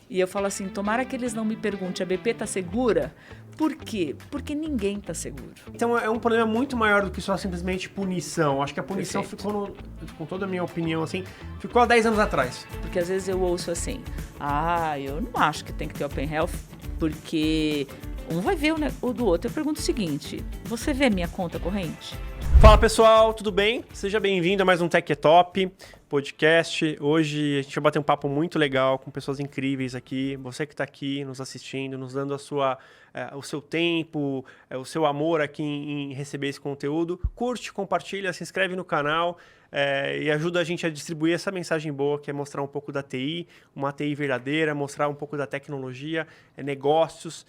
E eu falo assim, tomara que eles não me perguntem, a BP tá segura? Por quê? Porque ninguém tá seguro. Então é um problema muito maior do que só simplesmente punição. Acho que a punição Perfeito. com toda a minha opinião, assim, ficou há 10 anos atrás. Porque às vezes eu ouço assim, eu não acho que tem que ter Open Health, porque um vai ver o do outro. Eu pergunto o seguinte, você vê minha conta corrente? Fala pessoal, tudo bem? Seja bem-vindo a mais um Tech é Top podcast. Hoje a gente vai bater um papo muito legal com pessoas incríveis aqui. Você que está aqui nos assistindo, nos dando o seu tempo, o seu amor aqui em receber esse conteúdo. Curte, compartilha, se inscreve no canal e ajuda a gente a distribuir essa mensagem boa, que é mostrar um pouco da TI, uma TI verdadeira, mostrar um pouco da tecnologia, negócios.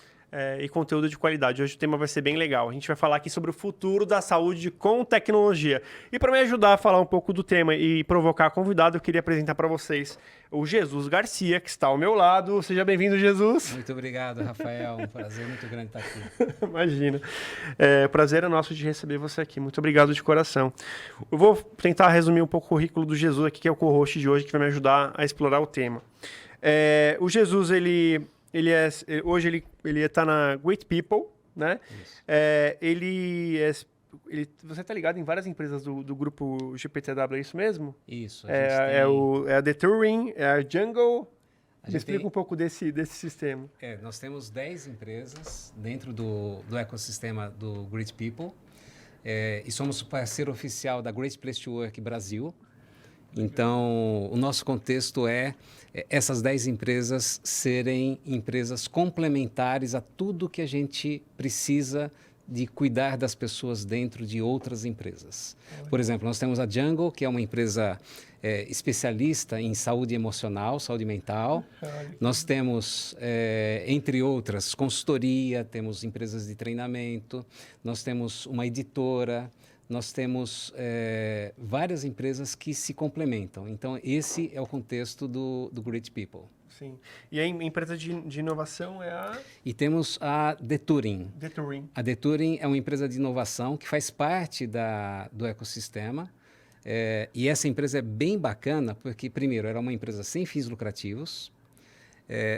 E conteúdo de qualidade. Hoje o tema vai ser bem legal. A gente vai falar aqui sobre o futuro da saúde com tecnologia. E para me ajudar a falar um pouco do tema e provocar convidado, eu queria apresentar para vocês o Jesus Garcia, que está ao meu lado. Seja bem-vindo, Jesus. Muito obrigado, Rafael. Um prazer muito grande estar aqui. Imagina. Prazer é nosso de receber você aqui. Muito obrigado de coração. Eu vou tentar resumir um pouco o currículo do Jesus aqui, que é o co-host de hoje, que vai me ajudar a explorar o tema. O Jesus, hoje ele está na Great People, né? Você está ligado em várias empresas do grupo GPTW, é isso mesmo? Isso. É a The Turing, é a Jungle. Me explica um pouco desse sistema. Nós temos 10 empresas dentro do ecossistema do Great People e somos parceiro oficial da Great Place to Work Brasil. Então, o nosso contexto é essas 10 empresas serem empresas complementares a tudo que a gente precisa de cuidar das pessoas dentro de outras empresas. Por exemplo, nós temos a Jungle, que é uma empresa especialista em saúde emocional, saúde mental. Nós temos, entre outras, consultoria, temos empresas de treinamento, nós temos uma editora. Nós temos várias empresas que se complementam. Então, esse é o contexto do Great People. Sim. E a empresa de inovação é a... E temos a The Turing. The Turing. A The Turing é uma empresa de inovação que faz parte do ecossistema. E essa empresa é bem bacana porque, primeiro, ela é uma empresa sem fins lucrativos.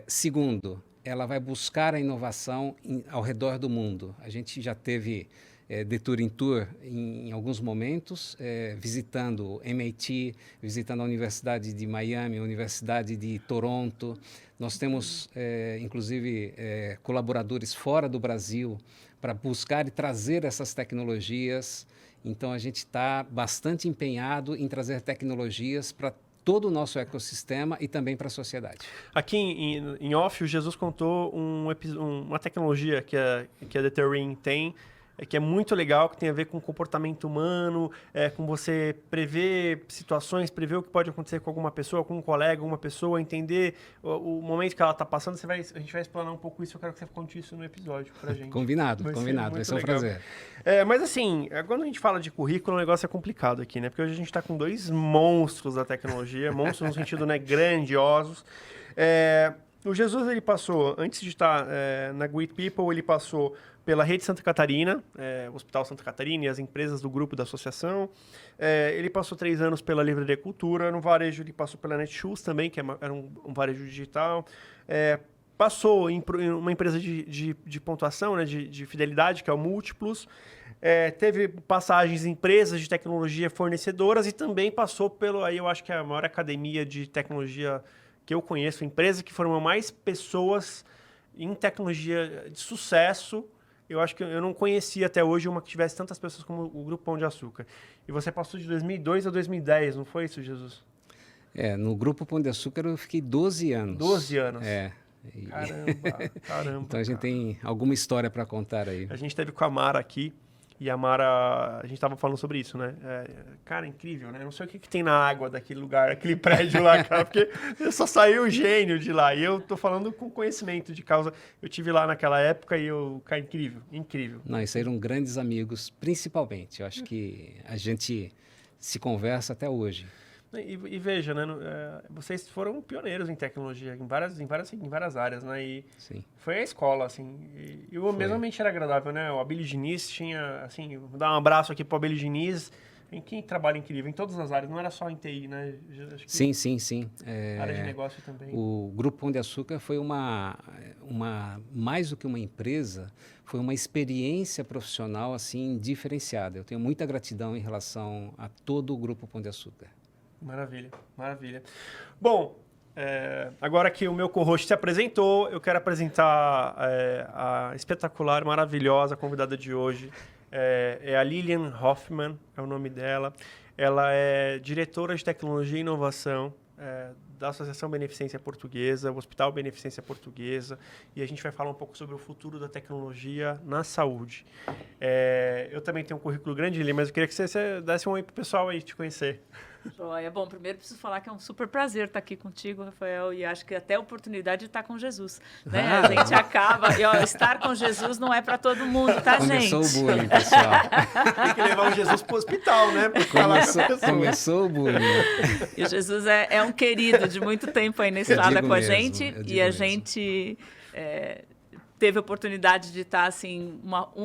Segundo, ela vai buscar a inovação ao redor do mundo. A gente já teve... The Turing Tour em alguns momentos, visitando o MIT, visitando a Universidade de Miami, a Universidade de Toronto. Nós temos, inclusive, colaboradores fora do Brasil para buscar e trazer essas tecnologias. Então, a gente está bastante empenhado em trazer tecnologias para todo o nosso ecossistema e também para a sociedade. Aqui em off, o Jesus contou uma tecnologia que a The Turing tem, que é muito legal, que tem a ver com comportamento humano, com você prever situações, prever o que pode acontecer com alguma pessoa, com um colega, uma pessoa, entender o momento que ela está passando. A gente vai explanar um pouco isso, eu quero que você conte isso no episódio pra gente. Combinado, vai ser um prazer. Mas assim, quando a gente fala de currículo, o negócio é complicado aqui, né? Porque hoje a gente está com dois monstros da tecnologia, monstros no sentido, né, grandiosos. O Jesus, ele passou, antes de estar na Great People, ele passou pela Rede Santa Catarina, o Hospital Santa Catarina e as empresas do grupo da associação. Ele passou 3 anos pela Livraria Cultura. No varejo, ele passou pela Netshoes também, que era um varejo digital. Passou em uma empresa de pontuação, né, de fidelidade, que é o Múltiplos. Teve passagens em empresas de tecnologia fornecedoras e também passou aí eu acho que é a maior academia de tecnologia que eu conheço, empresa que formou mais pessoas em tecnologia de sucesso. Eu acho que eu não conhecia até hoje uma que tivesse tantas pessoas como o Grupo Pão de Açúcar. E você passou de 2002 a 2010, não foi isso, Jesus? No Grupo Pão de Açúcar eu fiquei 12 anos. 12 anos? Caramba. Então a gente tem alguma história para contar aí. A gente esteve com a Mara aqui. E a Mara, a gente estava falando sobre isso, né? Cara, incrível, né? Eu não sei o que tem na água daquele lugar, aquele prédio lá, cara, porque só saiu o gênio de lá. E eu tô falando com conhecimento de causa. Eu tive lá naquela época e cara, incrível. Não, isso eram grandes amigos, principalmente. Eu acho que a gente se conversa até hoje. E veja, né? Vocês foram pioneiros em tecnologia, em várias áreas, né? E sim. Foi a escola, assim. E o mesmo ambiente era agradável, né? O Abílio Diniz tinha, assim, vou dar um abraço aqui pro Abílio Diniz. Quem trabalha incrível em todas as áreas, não era só em TI, né? Acho que Sim. área de negócio também. O Grupo Pão de Açúcar foi mais do que uma empresa, foi uma experiência profissional assim diferenciada. Eu tenho muita gratidão em relação a todo o Grupo Pão de Açúcar. Maravilha. Bom, agora que o meu co-host se apresentou, eu quero apresentar a espetacular, maravilhosa convidada de hoje. É a Lilian Hoffman, é o nome dela. Ela é diretora de tecnologia e inovação da Associação Beneficência Portuguesa, o Hospital Beneficência Portuguesa, e a gente vai falar um pouco sobre o futuro da tecnologia na saúde. Eu também tenho um currículo grande, Lilian, mas eu queria que você desse um oi pro pessoal aí te conhecer. Joia. Bom, primeiro preciso falar que é um super prazer estar aqui contigo, Rafael, e acho que até a oportunidade de estar com Jesus, né? A gente acaba, estar com Jesus não é para todo mundo, tá, gente? Começou o bullying, pessoal. Tem que levar o Jesus pro hospital, né? Começou o bullying. E o Jesus é um querido de muito tempo aí na estrada com a gente, e a gente teve a oportunidade de estar assim,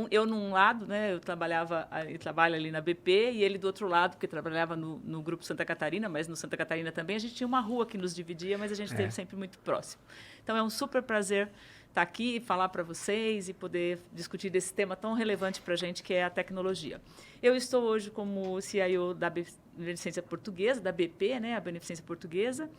eu num lado, né, eu trabalho ali na BP, e ele do outro lado, porque trabalhava no Grupo Santa Catarina, mas no Santa Catarina também, a gente tinha uma rua que nos dividia, mas a gente esteve sempre muito próximo. Então é um super prazer estar aqui, falar para vocês e poder discutir desse tema tão relevante para a gente, que é a tecnologia. Eu estou hoje como CIO da Beneficência Portuguesa, da BP, né, a Beneficência Portuguesa.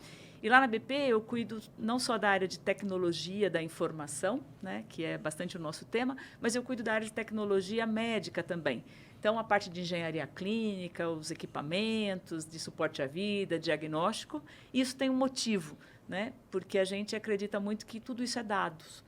E lá na BP eu cuido não só da área de tecnologia da informação, né, que é bastante o nosso tema, mas eu cuido da área de tecnologia médica também. Então, a parte de engenharia clínica, os equipamentos, de suporte à vida, diagnóstico, isso tem um motivo, né, porque a gente acredita muito que tudo isso é dados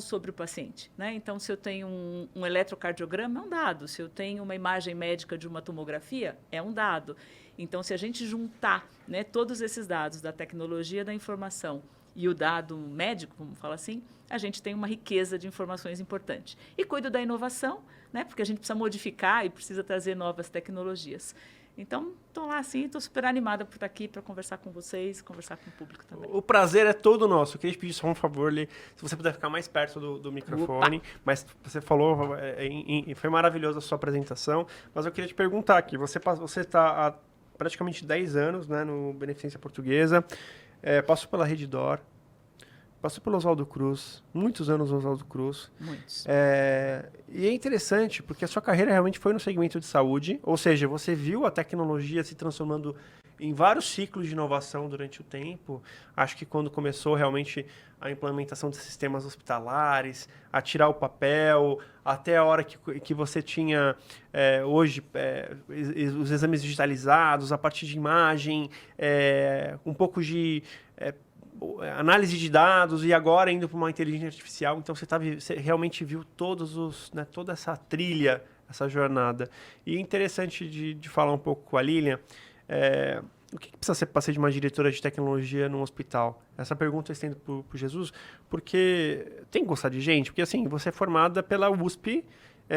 sobre o paciente, né? Então, se eu tenho um eletrocardiograma, é um dado. Se eu tenho uma imagem médica de uma tomografia, é um dado. Então, se a gente juntar, né, todos esses dados da tecnologia da informação e o dado médico, vamos falar assim, a gente tem uma riqueza de informações importante. E cuido da inovação, né, porque a gente precisa modificar e precisa trazer novas tecnologias. Então, estou lá assim, estou super animada por estar aqui para conversar com vocês, conversar com o público também. O prazer é todo nosso. Eu queria te pedir só um favor, Lê, se você puder ficar mais perto do microfone. Opa. Mas você falou, foi maravilhosa a sua apresentação, mas eu queria te perguntar aqui, você está há praticamente 10 anos, né, no Beneficência Portuguesa, passou pela Redditor, passou pelo Oswaldo Cruz, muitos anos no Oswaldo Cruz. Muitos. E é interessante, porque a sua carreira realmente foi no segmento de saúde, ou seja, você viu a tecnologia se transformando em vários ciclos de inovação durante o tempo. Acho que quando começou realmente a implementação de sistemas hospitalares, a tirar o papel, até a hora que você tinha hoje os exames digitalizados, a partir de imagem, um pouco de análise de dados, e agora indo para uma inteligência artificial. Então você realmente viu toda essa trilha, essa jornada. E é interessante de falar um pouco com a Lilian, o que precisa ser para ser de uma diretora de tecnologia num hospital? Essa pergunta eu estendo para o Jesus, porque tem que gostar de gente, porque assim, você é formada pela USP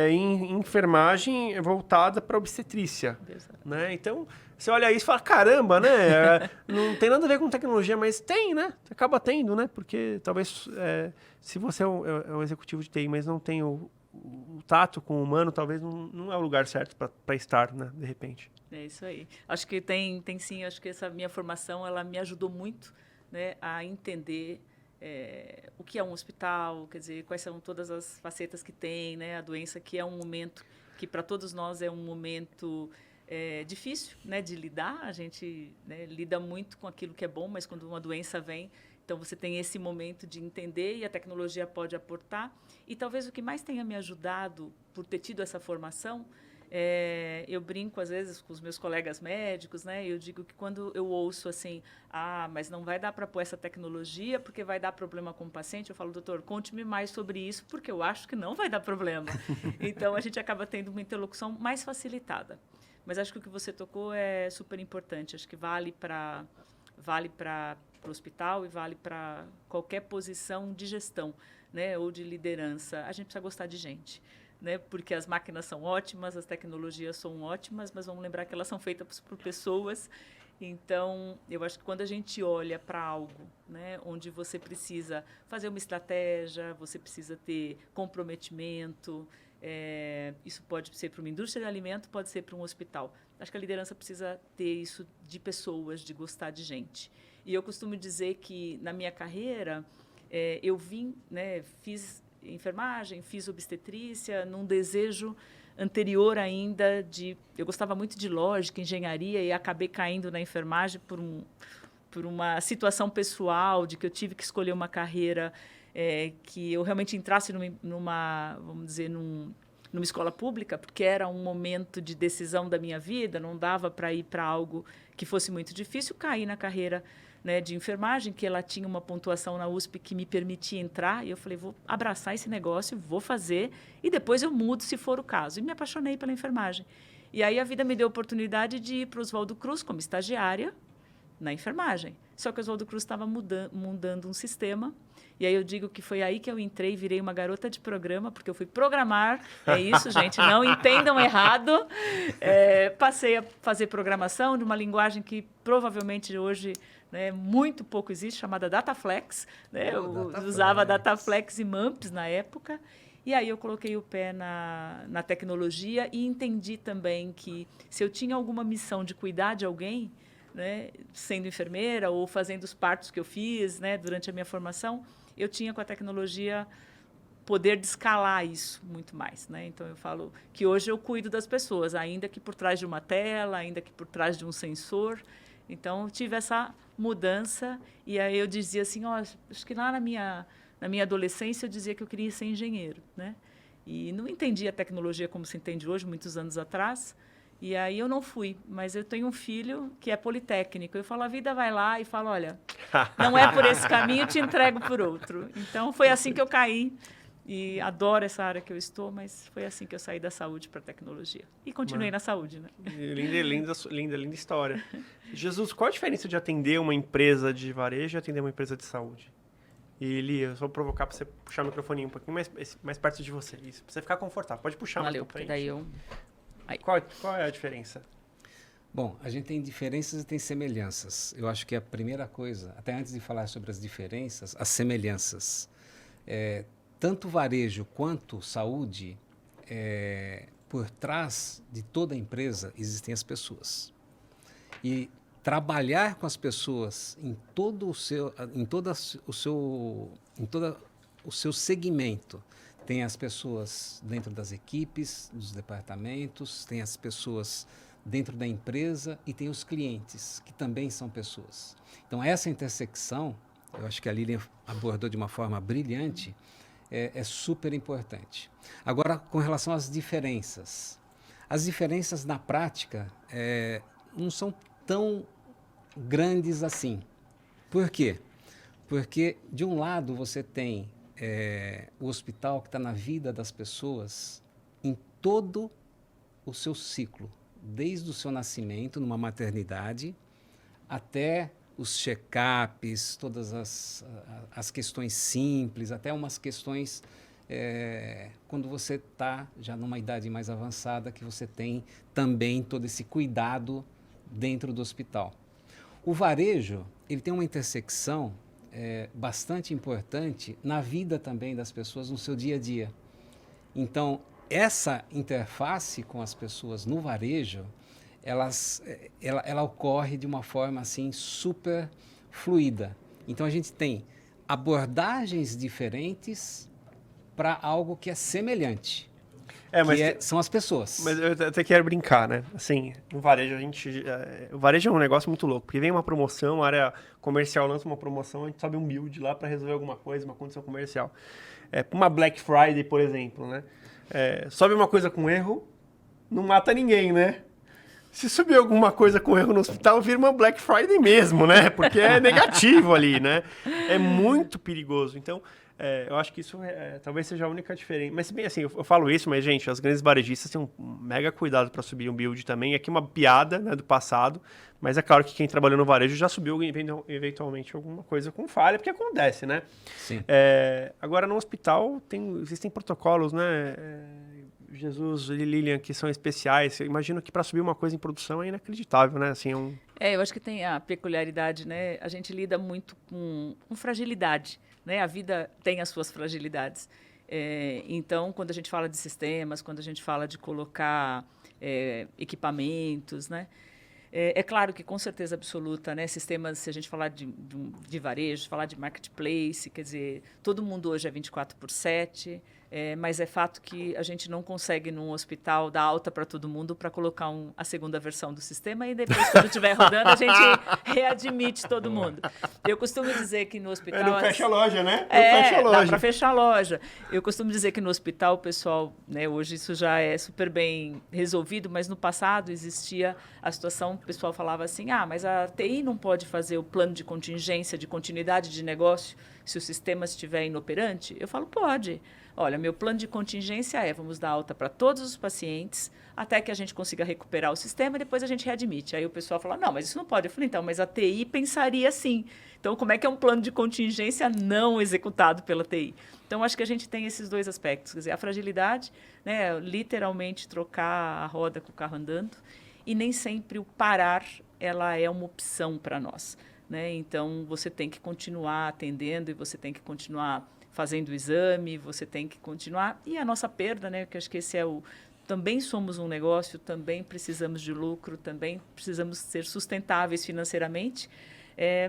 em enfermagem voltada para obstetrícia, né? Então, você olha isso e fala, caramba, né? Não tem nada a ver com tecnologia, mas tem, né? Acaba tendo, né? Porque talvez, se você é um executivo de TI, mas não tem o tato com o humano, talvez não é o lugar certo para estar, né? De repente. É isso aí. Acho que tem sim, acho que essa minha formação, ela me ajudou muito, né, a entender o que é um hospital, quer dizer, quais são todas as facetas que tem, né, a doença, que é um momento que para todos nós é um momento difícil, né, de lidar. A gente, né, lida muito com aquilo que é bom, mas quando uma doença vem, então você tem esse momento de entender, e a tecnologia pode aportar. E talvez o que mais tenha me ajudado por ter tido essa formação, eu brinco às vezes com os meus colegas médicos, né? Eu digo que quando eu ouço assim, mas não vai dar para pôr essa tecnologia porque vai dar problema com o paciente, eu falo, doutor, conte-me mais sobre isso, porque eu acho que não vai dar problema. Então, a gente acaba tendo uma interlocução mais facilitada. Mas acho que o que você tocou é super importante. Acho que vale para o hospital e vale para qualquer posição de gestão, né? Ou de liderança. A gente precisa gostar de gente, né? Porque as máquinas são ótimas, as tecnologias são ótimas, mas vamos lembrar que elas são feitas por pessoas. Então, eu acho que quando a gente olha para algo, né, onde você precisa fazer uma estratégia, você precisa ter comprometimento, isso pode ser para uma indústria de alimento, pode ser para um hospital. Acho que a liderança precisa ter isso de pessoas, de gostar de gente. E eu costumo dizer que, na minha carreira, eu vim, né, fiz enfermagem, fiz obstetrícia, num desejo anterior ainda de... Eu gostava muito de lógica, engenharia, e acabei caindo na enfermagem por uma situação pessoal, de que eu tive que escolher uma carreira que eu realmente entrasse vamos dizer, numa escola pública, porque era um momento de decisão da minha vida, não dava para ir para algo que fosse muito difícil. Caí na carreira, né, de enfermagem, que ela tinha uma pontuação na USP que me permitia entrar, e eu falei, vou abraçar esse negócio, vou fazer, e depois eu mudo se for o caso. E me apaixonei pela enfermagem. E aí a vida me deu a oportunidade de ir para o Oswaldo Cruz como estagiária na enfermagem. Só que o Oswaldo Cruz estava mudando um sistema. E aí eu digo que foi aí que eu entrei, virei uma garota de programa, porque eu fui programar. É isso, gente, não entendam errado. Passei a fazer programação de uma linguagem que provavelmente hoje, né, muito pouco existe, chamada Dataflex. Né? Eu usava Dataflex e MAMPs na época. E aí eu coloquei o pé na tecnologia e entendi também que se eu tinha alguma missão de cuidar de alguém, né, sendo enfermeira ou fazendo os partos que eu fiz, né, durante a minha formação, eu tinha com a tecnologia poder de escalar isso muito mais, né? Então eu falo que hoje eu cuido das pessoas, ainda que por trás de uma tela, ainda que por trás de um sensor. Então eu tive essa mudança e aí eu dizia assim, acho que lá na minha adolescência eu dizia que eu queria ser engenheiro, né? E não entendia a tecnologia como se entende hoje, muitos anos atrás. E aí eu não fui, mas eu tenho um filho que é politécnico. Eu falo, a vida vai lá e falo, olha, não é por esse caminho, te entrego por outro. Então, foi assim que eu caí. E adoro essa área que eu estou, mas foi assim que eu saí da saúde para a tecnologia. E continuei na saúde, né? Linda história. Jesus, qual a diferença de atender uma empresa de varejo e atender uma empresa de saúde? E, Lia, eu só vou provocar para você puxar o microfone um pouquinho mais perto de você. Isso, para você ficar confortável. Pode puxar mais para frente. Daí eu... Qual é a diferença? Bom, a gente tem diferenças e tem semelhanças. Eu acho que a primeira coisa, até antes de falar sobre as diferenças, as semelhanças. Tanto varejo quanto saúde, por trás de toda a empresa existem as pessoas. E trabalhar com as pessoas em todo o seu segmento. Tem as pessoas dentro das equipes, dos departamentos, tem as pessoas dentro da empresa e tem os clientes, que também são pessoas. Então, essa intersecção, eu acho que a Lilian abordou de uma forma brilhante, é super importante. Agora, com relação às diferenças. As diferenças na prática não são tão grandes assim. Por quê? Porque, de um lado, você tem o hospital que está na vida das pessoas em todo o seu ciclo, desde o seu nascimento, numa maternidade, até os check-ups, todas as questões simples, até umas questões quando você está já numa idade mais avançada, que você tem também todo esse cuidado dentro do hospital. O varejo, ele tem uma intersecção bastante importante na vida também das pessoas, no seu dia a dia. Então, essa interface com as pessoas no varejo, ela ocorre de uma forma assim super fluida. Então, a gente tem abordagens diferentes para algo que é semelhante. São as pessoas. Mas eu até quero brincar, né? Assim, no varejo, o varejo é um negócio muito louco, porque vem uma promoção, a área comercial lança uma promoção, a gente sobe um build lá para resolver alguma coisa, uma condição comercial. Uma Black Friday, por exemplo, né? Sobe uma coisa com erro, não mata ninguém, né? Se subir alguma coisa com erro no hospital, vira uma Black Friday mesmo, né? Porque é negativo ali, né? É muito perigoso. Então, eu acho que isso talvez seja a única diferença. Mas, bem assim, eu falo isso, mas, gente, as grandes varejistas têm um mega cuidado para subir um build também. Aqui uma piada, né, do passado, mas é claro que quem trabalhou no varejo já subiu eventualmente alguma coisa com falha, porque acontece, né? Sim. Agora, no hospital, existem protocolos, né? Jesus e Lilian, que são especiais. Eu imagino que para subir uma coisa em produção é inacreditável, né? Assim, eu acho que tem a peculiaridade, né? A gente lida muito com fragilidade, né? A vida tem as suas fragilidades. Então, quando a gente fala de sistemas, quando a gente fala de colocar equipamentos, né? É claro que, com certeza absoluta, né, sistemas, se a gente falar de varejo, falar de marketplace, quer dizer, todo mundo hoje é 24/7, mas é fato que a gente não consegue, num hospital, dar alta para todo mundo para colocar a segunda versão do sistema e depois, quando estiver rodando, a gente readmite todo mundo. Eu costumo dizer que no hospital... Não fecha a loja, né? Dá para fechar a loja. Eu costumo dizer que no hospital, o pessoal, né, hoje isso já é super bem resolvido, mas no passado existia a situação, o pessoal falava assim, mas a TI não pode fazer o plano de contingência, de continuidade de negócio, se o sistema estiver inoperante? Eu falo, pode. Olha, meu plano de contingência vamos dar alta para todos os pacientes, até que a gente consiga recuperar o sistema e depois a gente readmite. Aí o pessoal fala, não, mas isso não pode. Eu falei, então, mas a TI pensaria assim. Então, como é que é um plano de contingência não executado pela TI? Então, acho que a gente tem esses dois aspectos. Quer dizer, a fragilidade, né, literalmente trocar a roda com o carro andando, e nem sempre o parar ela é uma opção para nós, né? Então, você tem que continuar atendendo e você tem que continuar fazendo o exame, você tem que continuar. E a nossa perda, né, que acho que esse é o... Também somos um negócio, também precisamos de lucro, também precisamos ser sustentáveis financeiramente,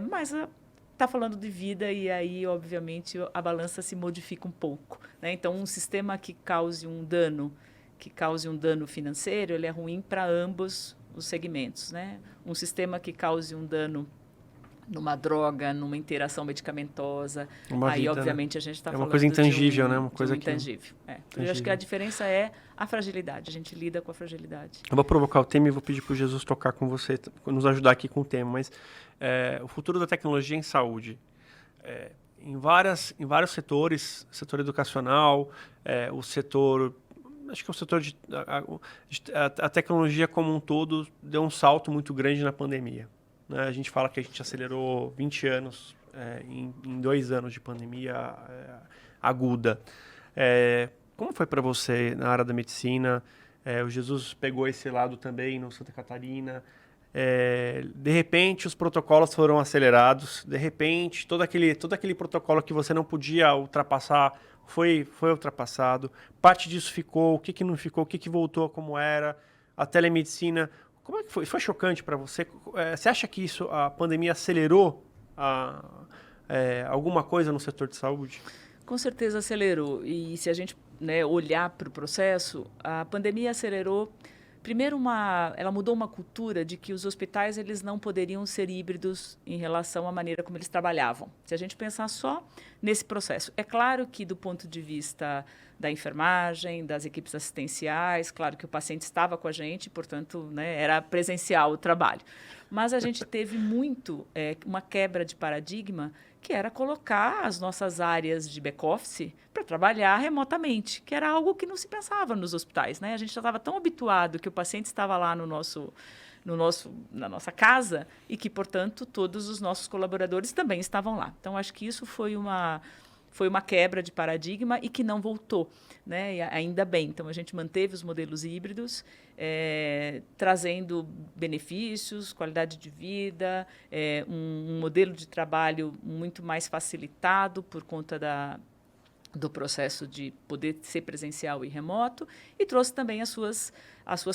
mas está falando de vida e aí, obviamente, a balança se modifica um pouco, né? Então, um sistema que cause um dano financeiro, ele é ruim para ambos os segmentos, né? Um sistema que cause um dano numa droga, numa interação medicamentosa, aí, vida, obviamente, né? A gente está falando uma coisa intangível, né? Uma coisa intangível. Eu acho que a diferença é a fragilidade. A gente lida com a fragilidade. Eu vou provocar o tema e vou pedir para o Jesus tocar com você, nos ajudar aqui com o tema, mas o futuro da tecnologia em saúde. Em vários setores, setor educacional, o setor... Acho que o setor a tecnologia como um todo deu um salto muito grande na pandemia. Né? A gente fala que a gente acelerou 20 anos em 2 anos de pandemia aguda. Como foi para você na área da medicina? O Jesus pegou esse lado também no Santa Catarina. De repente, os protocolos foram acelerados. De repente, todo aquele protocolo que você não podia ultrapassar foi ultrapassado. Parte disso ficou, o que não ficou, o que voltou como era. A telemedicina... Como é que foi? Foi chocante para você? Você acha que a pandemia acelerou alguma coisa no setor de saúde? Com certeza acelerou. E se a gente, né, olhar para o processo, a pandemia acelerou. Primeiro, ela mudou uma cultura de que os hospitais eles não poderiam ser híbridos em relação à maneira como eles trabalhavam. Se a gente pensar só nesse processo. É claro que, do ponto de vista da enfermagem, das equipes assistenciais, claro que o paciente estava com a gente, portanto, né, era presencial o trabalho. Mas a gente teve uma quebra de paradigma, que era colocar as nossas áreas de back-office para trabalhar remotamente, que era algo que não se pensava nos hospitais, né? A gente já estava tão habituado que o paciente estava lá na nossa casa e que, portanto, todos os nossos colaboradores também estavam lá. Então, acho que isso foi uma quebra de paradigma e que não voltou, né? E ainda bem. Então, a gente manteve os modelos híbridos, trazendo benefícios, qualidade de vida, um modelo de trabalho muito mais facilitado por conta do processo de poder ser presencial e remoto, e trouxe também as suas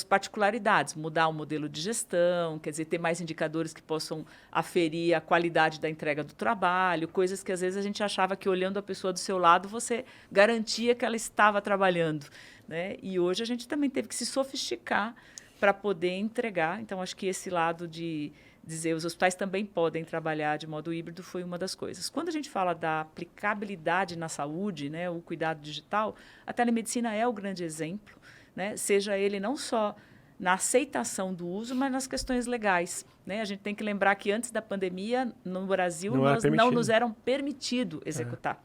particularidades, mudar o modelo de gestão, quer dizer, ter mais indicadores que possam aferir a qualidade da entrega do trabalho, coisas que às vezes a gente achava que olhando a pessoa do seu lado você garantia que ela estava trabalhando, né? E hoje a gente também teve que se sofisticar para poder entregar. Então, acho que esse lado de dizer os hospitais também podem trabalhar de modo híbrido foi uma das coisas. Quando a gente fala da aplicabilidade na saúde, né, o cuidado digital, a telemedicina é o grande exemplo, né, seja ele não só na aceitação do uso, mas nas questões legais, né? A gente tem que lembrar que antes da pandemia, no Brasil, não nos eram permitido executar.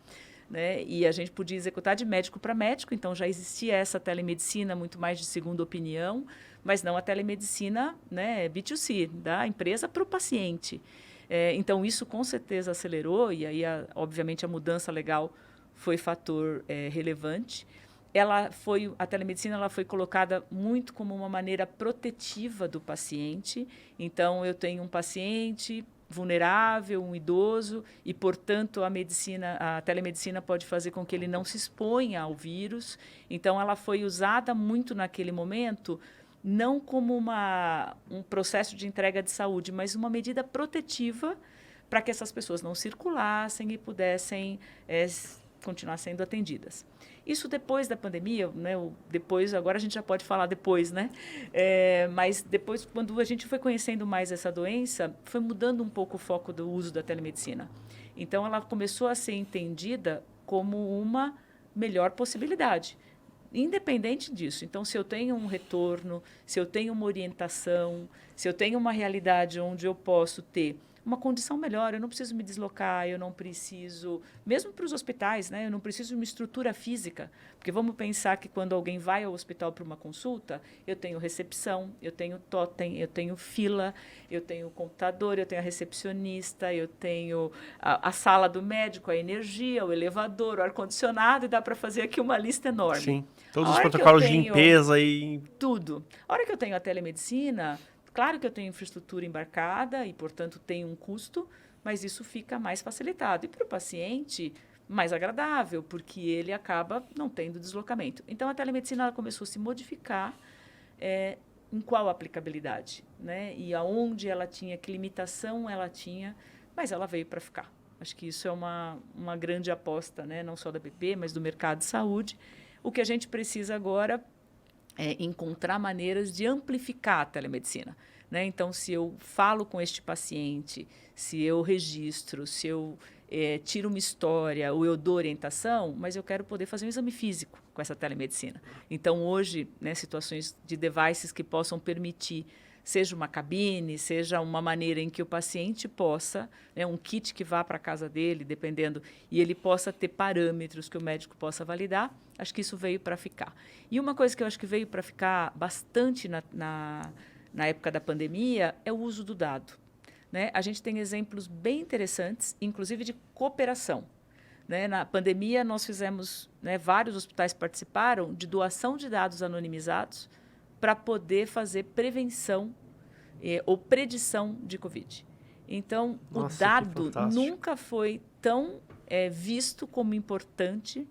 Né? E a gente podia executar de médico para médico, então já existia essa telemedicina muito mais de segunda opinião, mas não a telemedicina, né, B2C, da empresa para o paciente. Então, isso com certeza acelerou, e aí, obviamente, a mudança legal foi fator relevante. A telemedicina ela foi colocada muito como uma maneira protetiva do paciente. Então, eu tenho um paciente vulnerável, um idoso, e, portanto, a telemedicina pode fazer com que ele não se exponha ao vírus. Então, ela foi usada muito naquele momento não como um processo de entrega de saúde, mas uma medida protetiva para que essas pessoas não circulassem e pudessem continuar sendo atendidas. Isso depois da pandemia, né? Depois, agora a gente já pode falar depois, né? Mas depois, quando a gente foi conhecendo mais essa doença, foi mudando um pouco o foco do uso da telemedicina. Então, ela começou a ser entendida como uma melhor possibilidade, independente disso. Então, se eu tenho um retorno, se eu tenho uma orientação, se eu tenho uma realidade onde eu posso ter uma condição melhor, eu não preciso me deslocar, eu não preciso, mesmo para os hospitais, né, eu não preciso de uma estrutura física, porque vamos pensar que quando alguém vai ao hospital para uma consulta, eu tenho recepção, eu tenho totem, eu tenho fila, eu tenho computador, eu tenho a recepcionista, eu tenho a sala do médico, a energia, o elevador, o ar-condicionado, e dá para fazer aqui uma lista enorme. Sim, todos os protocolos de limpeza e... Tudo. A hora que eu tenho a telemedicina... Claro que eu tenho infraestrutura embarcada e, portanto, tem um custo, mas isso fica mais facilitado. E para o paciente, mais agradável, porque ele acaba não tendo deslocamento. Então, a telemedicina ela começou a se modificar em qual aplicabilidade, né? E aonde ela tinha, que limitação ela tinha, mas ela veio para ficar. Acho que isso é uma grande aposta, né? Não só da BP, mas do mercado de saúde. O que a gente precisa agora encontrar maneiras de amplificar a telemedicina, né? Então, se eu falo com este paciente, se eu registro, se eu tiro uma história ou eu dou orientação, mas eu quero poder fazer um exame físico com essa telemedicina. Então, hoje, né, situações de devices que possam permitir, seja uma cabine, seja uma maneira em que o paciente possa, né, um kit que vá para a casa dele, dependendo, e ele possa ter parâmetros que o médico possa validar, acho que isso veio para ficar. E uma coisa que eu acho que veio para ficar bastante na época da pandemia é o uso do dado, né? A gente tem exemplos bem interessantes, inclusive de cooperação, né? Na pandemia, nós fizemos, né, vários hospitais participaram de doação de dados anonimizados para poder fazer prevenção ou predição de Covid. Então, nossa, o dado nunca foi tão visto como importante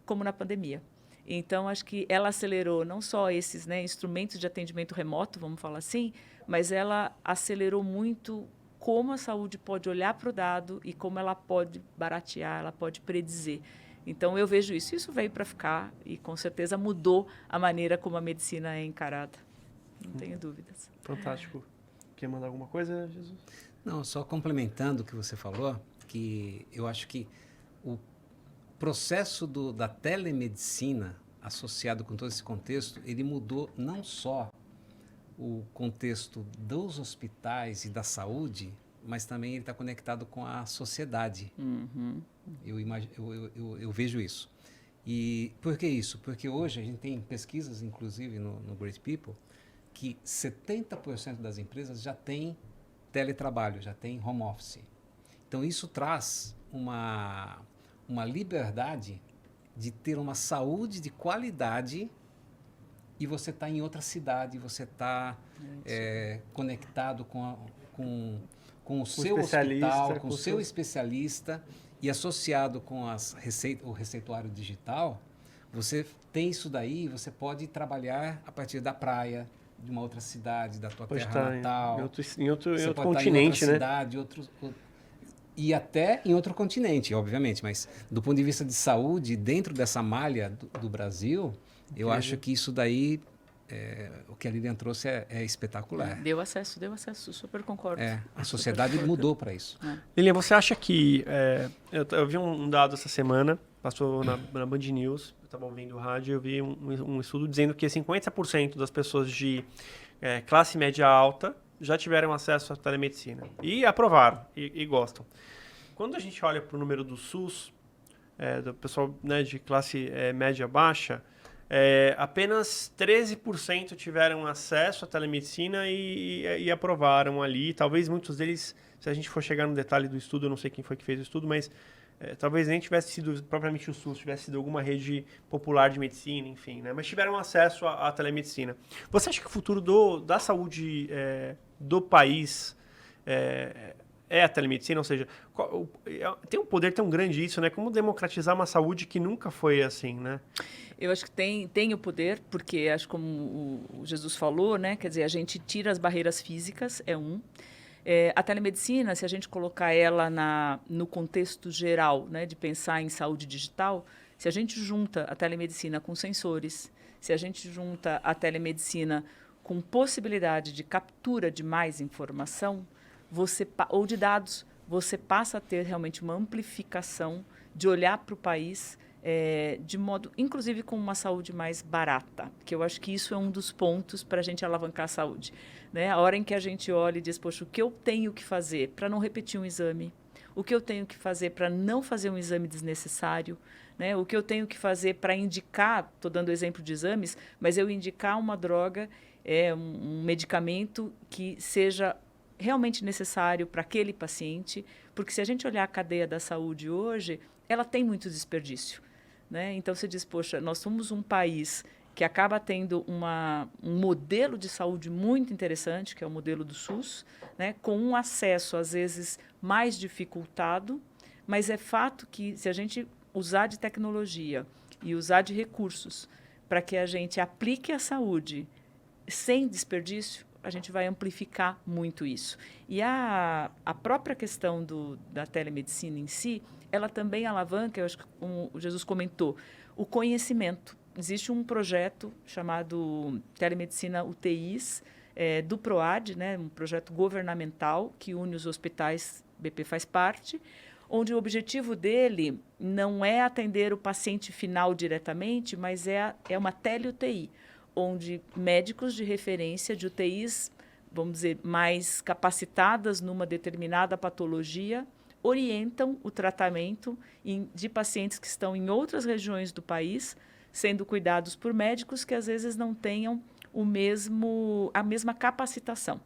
como na pandemia. Então, acho que ela acelerou não só esses, né, instrumentos de atendimento remoto, vamos falar assim, mas ela acelerou muito como a saúde pode olhar para o dado e como ela pode baratear, ela pode predizer. Então, eu vejo isso. Isso veio para ficar e, com certeza, mudou a maneira como a medicina é encarada. Não tenho dúvidas. Fantástico. Quer mandar alguma coisa, Jesus? Não, só complementando o que você falou, que eu acho que o processo da telemedicina, associado com todo esse contexto, ele mudou não só o contexto dos hospitais e da saúde, mas também ele está conectado com a sociedade. Uhum. Eu vejo isso. E por que isso? Porque hoje a gente tem pesquisas, inclusive no Great People, que 70% das empresas já tem teletrabalho, já tem home office. Então isso traz uma liberdade de ter uma saúde de qualidade e você está em outra cidade, você está conectado com o seu hospital, com o seu especialista e associado com o receituário digital, você tem isso daí, você pode trabalhar a partir da praia, de uma outra cidade, da tua terra natal. Em outro continente, em outra né? Cidade, e até em outro continente, obviamente, mas do ponto de vista de saúde, dentro dessa malha do Brasil, eu acho que isso daí, o que a Lilian trouxe é espetacular. Deu acesso, super concordo. A sociedade mudou para isso. Lilian, você acha que... eu vi um dado essa semana, passou na Band News, eu estava ouvindo o rádio, eu vi um estudo dizendo que 50% das pessoas de classe média alta já tiveram acesso à telemedicina. E aprovaram, e gostam. Quando a gente olha para o número do SUS, do pessoal, né, de classe média baixa, apenas 13% tiveram acesso à telemedicina e aprovaram ali. Talvez muitos deles, se a gente for chegar no detalhe do estudo, eu não sei quem foi que fez o estudo, mas talvez nem tivesse sido propriamente o SUS, tivesse sido alguma rede popular de medicina, enfim, né? Mas tiveram acesso à telemedicina. Você acha que o futuro da saúde do país é a telemedicina? Ou seja, tem um poder tão grande isso, né? Como democratizar uma saúde que nunca foi assim, né? Eu acho que tem o poder, porque acho como o Jesus falou, né? Quer dizer, a gente tira as barreiras físicas, a telemedicina, se a gente colocar ela no contexto geral, né, de pensar em saúde digital, se a gente junta a telemedicina com sensores, se a gente junta a telemedicina com possibilidade de captura de mais informação, ou de dados, você passa a ter realmente uma amplificação de olhar para o país de modo, inclusive com uma saúde mais barata, que eu acho que isso é um dos pontos para a gente alavancar a saúde. Né? A hora em que a gente olha e diz, poxa, o que eu tenho que fazer para não repetir um exame? O que eu tenho que fazer para não fazer um exame desnecessário? Né? O que eu tenho que fazer para indicar, estou dando exemplo de exames, mas eu indicar uma droga, um medicamento que seja realmente necessário para aquele paciente, porque se a gente olhar a cadeia da saúde hoje, ela tem muito desperdício. Né? Então, você diz, poxa, nós somos um país que acaba tendo um modelo de saúde muito interessante, que é o modelo do SUS, né? Com um acesso, às vezes, mais dificultado, mas é fato que, se a gente usar de tecnologia e usar de recursos para que a gente aplique a saúde sem desperdício, a gente vai amplificar muito isso. E a própria questão da telemedicina em si, ela também alavanca, eu acho que como o Jesus comentou, o conhecimento. Existe um projeto chamado Telemedicina UTIs, do PROAD, né, um projeto governamental que une os hospitais, BP faz parte, onde o objetivo dele não é atender o paciente final diretamente, mas é uma tele-UTI, onde médicos de referência de UTIs, vamos dizer, mais capacitadas numa determinada patologia, orientam o tratamento de pacientes que estão em outras regiões do país, sendo cuidados por médicos que às vezes não tenham a mesma capacitação.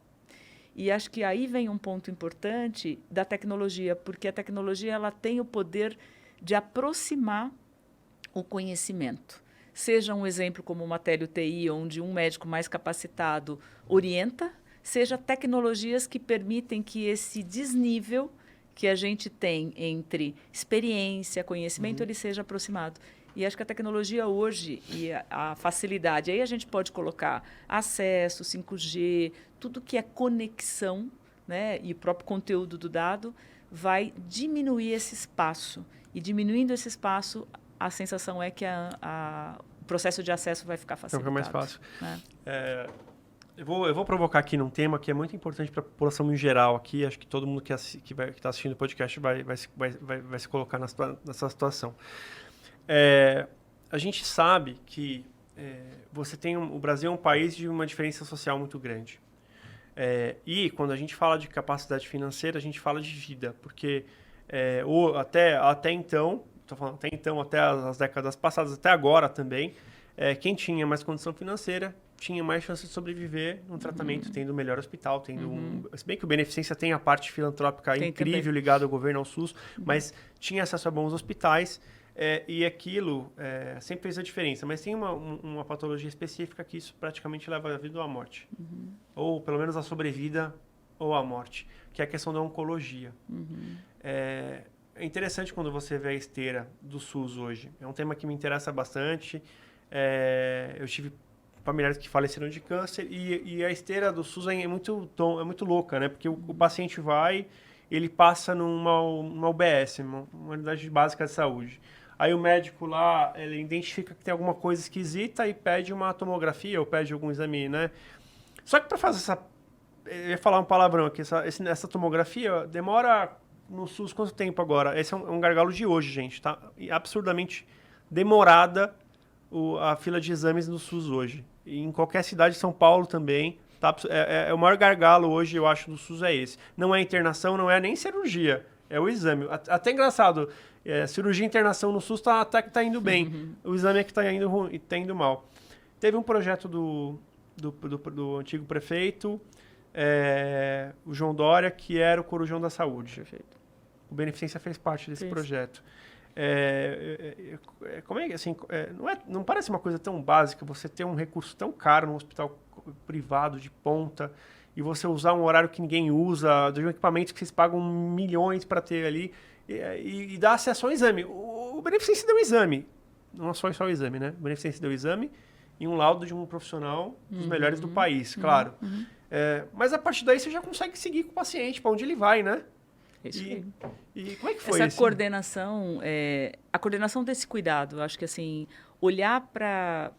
E acho que aí vem um ponto importante da tecnologia, porque a tecnologia ela tem o poder de aproximar o conhecimento. Seja um exemplo como uma tele-UTI, onde um médico mais capacitado orienta, seja tecnologias que permitem que esse desnível que a gente tem entre experiência, conhecimento, ele seja aproximado. E acho que a tecnologia hoje e a facilidade, aí a gente pode colocar acesso, 5G, tudo que é conexão, né, e o próprio conteúdo do dado, vai diminuir esse espaço. E diminuindo esse espaço, a sensação é que o processo de acesso vai ficar facilitado. Fica mais fácil. Né? Eu vou provocar aqui num tema que é muito importante para a população em geral aqui. Acho que todo mundo que está assistindo o podcast vai se colocar nessa situação. A gente sabe que o Brasil é um país de uma diferença social muito grande. E quando a gente fala de capacidade financeira, a gente fala de vida, porque até então, estou falando até então, até as décadas passadas, até agora também, quem tinha mais condição financeira tinha mais chance de sobreviver num tratamento, tendo o melhor hospital, se bem que o Beneficência tem a parte filantrópica incrível também, ligada ao governo, ao SUS, mas tinha acesso a bons hospitais, e aquilo sempre fez a diferença. Mas tem uma patologia específica que isso praticamente leva a vida ou à morte. Ou pelo menos a sobrevida ou à morte, que é a questão da oncologia. É interessante quando você vê a esteira do SUS hoje. É um tema que me interessa bastante. Eu tive familiares que faleceram de câncer e a esteira do SUS é muito louca, né? Porque o paciente ele passa numa UBS, uma unidade básica de saúde. Aí o médico lá, ele identifica que tem alguma coisa esquisita e pede uma tomografia ou pede algum exame, né? Só que para fazer eu ia falar um palavrão aqui, essa tomografia demora no SUS quanto tempo agora? Esse é um gargalo de hoje, gente, tá? E absurdamente demorada a fila de exames no SUS hoje. E em qualquer cidade de São Paulo também, tá? O maior gargalo hoje, eu acho, do SUS é esse. Não é internação, não é nem cirurgia, é o exame. Até engraçado, cirurgia e internação no SUS até que está indo bem. O exame é que está indo mal. Teve um projeto do antigo prefeito, o João Dória, que era o Corujão da Saúde. Perfeito. O Beneficência fez parte desse projeto. Como é que assim, não parece uma coisa tão básica você ter um recurso tão caro num hospital privado de ponta e você usar um horário que ninguém usa, de um equipamento que vocês pagam milhões para ter ali, e dar acesso ao exame. O Beneficência deu um exame, não só o exame, né? O Beneficência deu o exame e um laudo de um profissional dos melhores do país, claro. Mas a partir daí você já consegue seguir com o paciente, para onde ele vai, né? Isso e como é que foi essa coordenação, a coordenação desse cuidado, eu acho que assim, olhar para,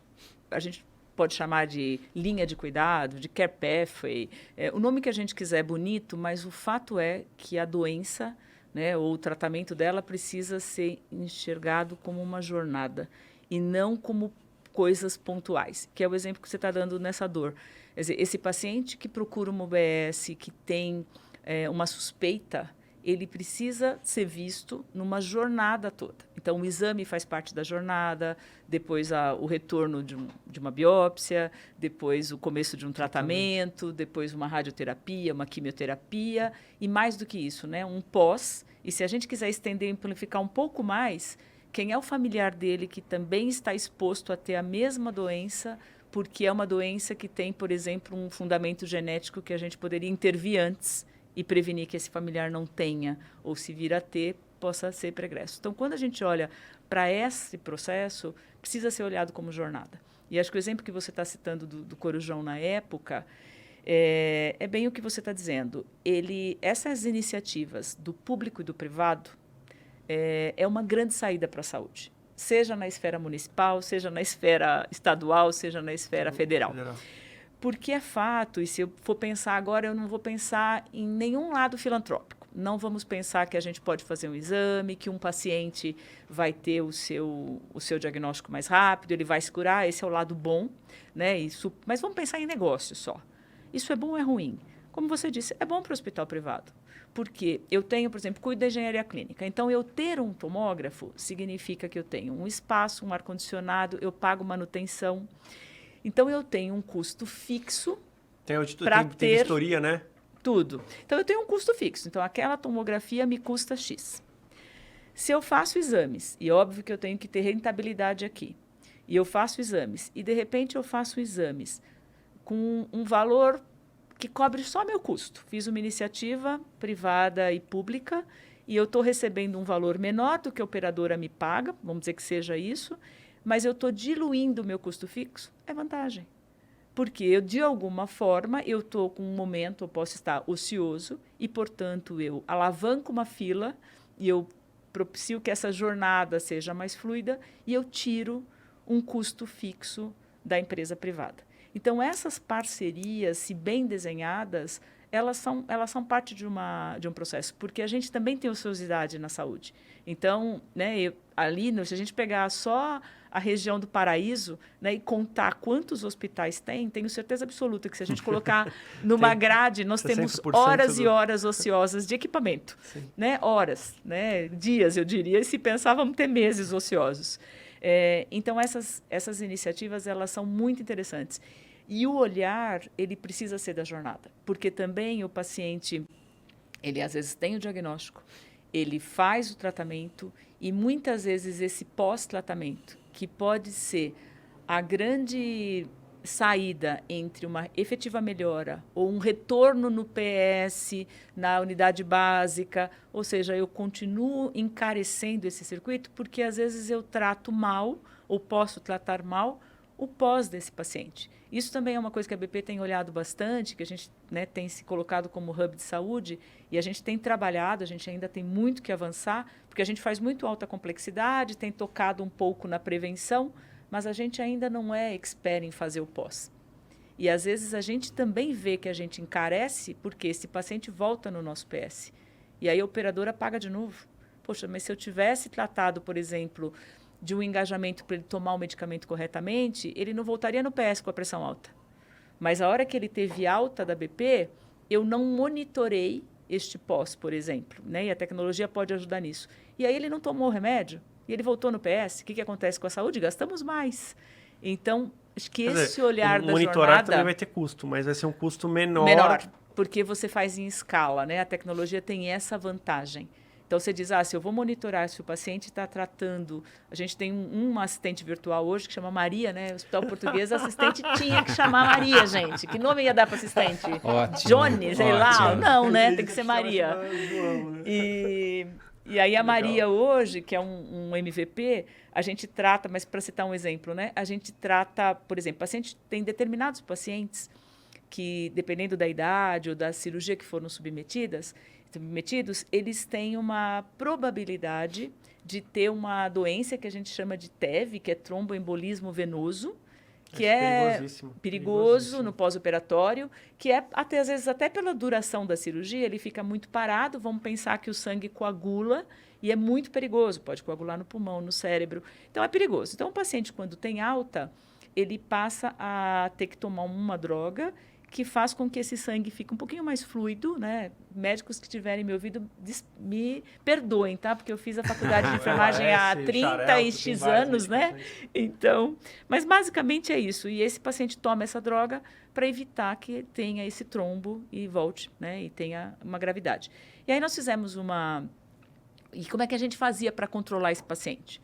a gente pode chamar de linha de cuidado, de care pathway, o nome que a gente quiser é bonito, mas o fato é que a doença, né, ou o tratamento dela precisa ser enxergado como uma jornada e não como coisas pontuais, que é o exemplo que você está dando nessa dor. Quer dizer, esse paciente que procura uma UBS, que tem uma suspeita, ele precisa ser visto numa jornada toda. Então, o exame faz parte da jornada, depois o retorno de uma biópsia, depois o começo de um tratamento, depois uma radioterapia, uma quimioterapia, e mais do que isso, né, um pós. E se a gente quiser estender e amplificar um pouco mais, quem é o familiar dele que também está exposto a ter a mesma doença, porque é uma doença que tem, por exemplo, um fundamento genético que a gente poderia intervir antes e prevenir que esse familiar não tenha, ou se vir a ter, possa ser pregresso. Então, quando a gente olha para esse processo, precisa ser olhado como jornada. E acho que o exemplo que você está citando do Corujão na época é bem o que você está dizendo. Essas iniciativas do público e do privado é uma grande saída para a saúde, seja na esfera municipal, seja na esfera estadual, seja na esfera federal. Porque é fato, e se eu for pensar agora, eu não vou pensar em nenhum lado filantrópico. Não vamos pensar que a gente pode fazer um exame, que um paciente vai ter o seu diagnóstico mais rápido, ele vai se curar, esse é o lado bom, né? Mas vamos pensar em negócio só. Isso é bom ou é ruim? Como você disse, é bom para o hospital privado. Porque eu tenho, por exemplo, cuido da engenharia clínica. Então, eu ter um tomógrafo significa que eu tenho um espaço, um ar-condicionado, eu pago manutenção. Então, eu tenho um custo fixo para ter... Tem vistoria, né? Tudo. Então, eu tenho um custo fixo. Então, aquela tomografia me custa X. Se eu faço exames, e óbvio que eu tenho que ter rentabilidade aqui, e eu faço exames, e de repente eu faço exames com um valor que cobre só meu custo. Fiz uma iniciativa privada e pública, e eu estou recebendo um valor menor do que a operadora me paga, vamos dizer que seja isso, mas eu estou diluindo o meu custo fixo, é vantagem. Porque eu, de alguma forma, eu estou com um momento, eu posso estar ocioso e, portanto, eu alavanco uma fila e eu propicio que essa jornada seja mais fluida e eu tiro um custo fixo da empresa privada. Então, essas parcerias, se bem desenhadas, elas são parte de um processo, porque a gente também tem ociosidade na saúde. Então, né, se a gente pegar só a região do Paraíso, né, e contar quantos hospitais tenho certeza absoluta que se a gente colocar numa grade, nós temos horas e horas ociosas de equipamento. Né? Horas, né? Dias, eu diria, e se pensar, vamos ter meses ociosos. Então, essas iniciativas, elas são muito interessantes. E o olhar, ele precisa ser da jornada, porque também o paciente, ele às vezes tem o diagnóstico, ele faz o tratamento e muitas vezes esse pós-tratamento, que pode ser a grande saída entre uma efetiva melhora ou um retorno no PS, na unidade básica, ou seja, eu continuo encarecendo esse circuito porque às vezes eu trato mal ou posso tratar mal o pós desse paciente. Isso também é uma coisa que a BP tem olhado bastante, que a gente, né, tem se colocado como hub de saúde e a gente tem trabalhado, a gente ainda tem muito que avançar, porque a gente faz muito alta complexidade, tem tocado um pouco na prevenção, mas a gente ainda não é expert em fazer o pós. E às vezes a gente também vê que a gente encarece porque esse paciente volta no nosso PS. E aí a operadora paga de novo. Poxa, mas se eu tivesse tratado, por exemplo, de um engajamento para ele tomar o medicamento corretamente, ele não voltaria no PS com a pressão alta. Mas a hora que ele teve alta da BP, eu não monitorei este pós, por exemplo, né? E a tecnologia pode ajudar nisso. E aí ele não tomou o remédio, e ele voltou no PS. O que acontece com a saúde? Gastamos mais. Então, acho que esse olhar da jornada... Monitorar também vai ter custo, mas vai ser um custo menor. Menor, porque você faz em escala, né? A tecnologia tem essa vantagem. Então, você diz, se eu vou monitorar se o paciente está tratando... A gente tem uma assistente virtual hoje que chama Maria, né? O Hospital Português, a assistente tinha que chamar Maria, gente. Que nome ia dar para assistente? Ótimo. Johnny, sei lá. Não, né? Tem que ser Maria. João, E aí a Maria hoje, que é um MVP, a gente trata, mas para citar um exemplo, né? A gente trata, por exemplo, tem determinados pacientes que, dependendo da idade ou da cirurgia que foram submetidos, eles têm uma probabilidade de ter uma doença que a gente chama de TEV, que é tromboembolismo venoso, que é perigoso no pós-operatório, que é, às vezes, até pela duração da cirurgia, ele fica muito parado, vamos pensar que o sangue coagula, e é muito perigoso, pode coagular no pulmão, no cérebro, então é perigoso. Então, o paciente, quando tem alta, ele passa a ter que tomar uma droga que faz com que esse sangue fique um pouquinho mais fluido, né? Médicos que tiverem me ouvido, me perdoem, tá? Porque eu fiz a faculdade de enfermagem há 30 anos, né? Então, mas basicamente é isso. E esse paciente toma essa droga para evitar que tenha esse trombo e volte, né? E tenha uma gravidade. E aí nós fizemos uma... E como é que a gente fazia para controlar esse paciente?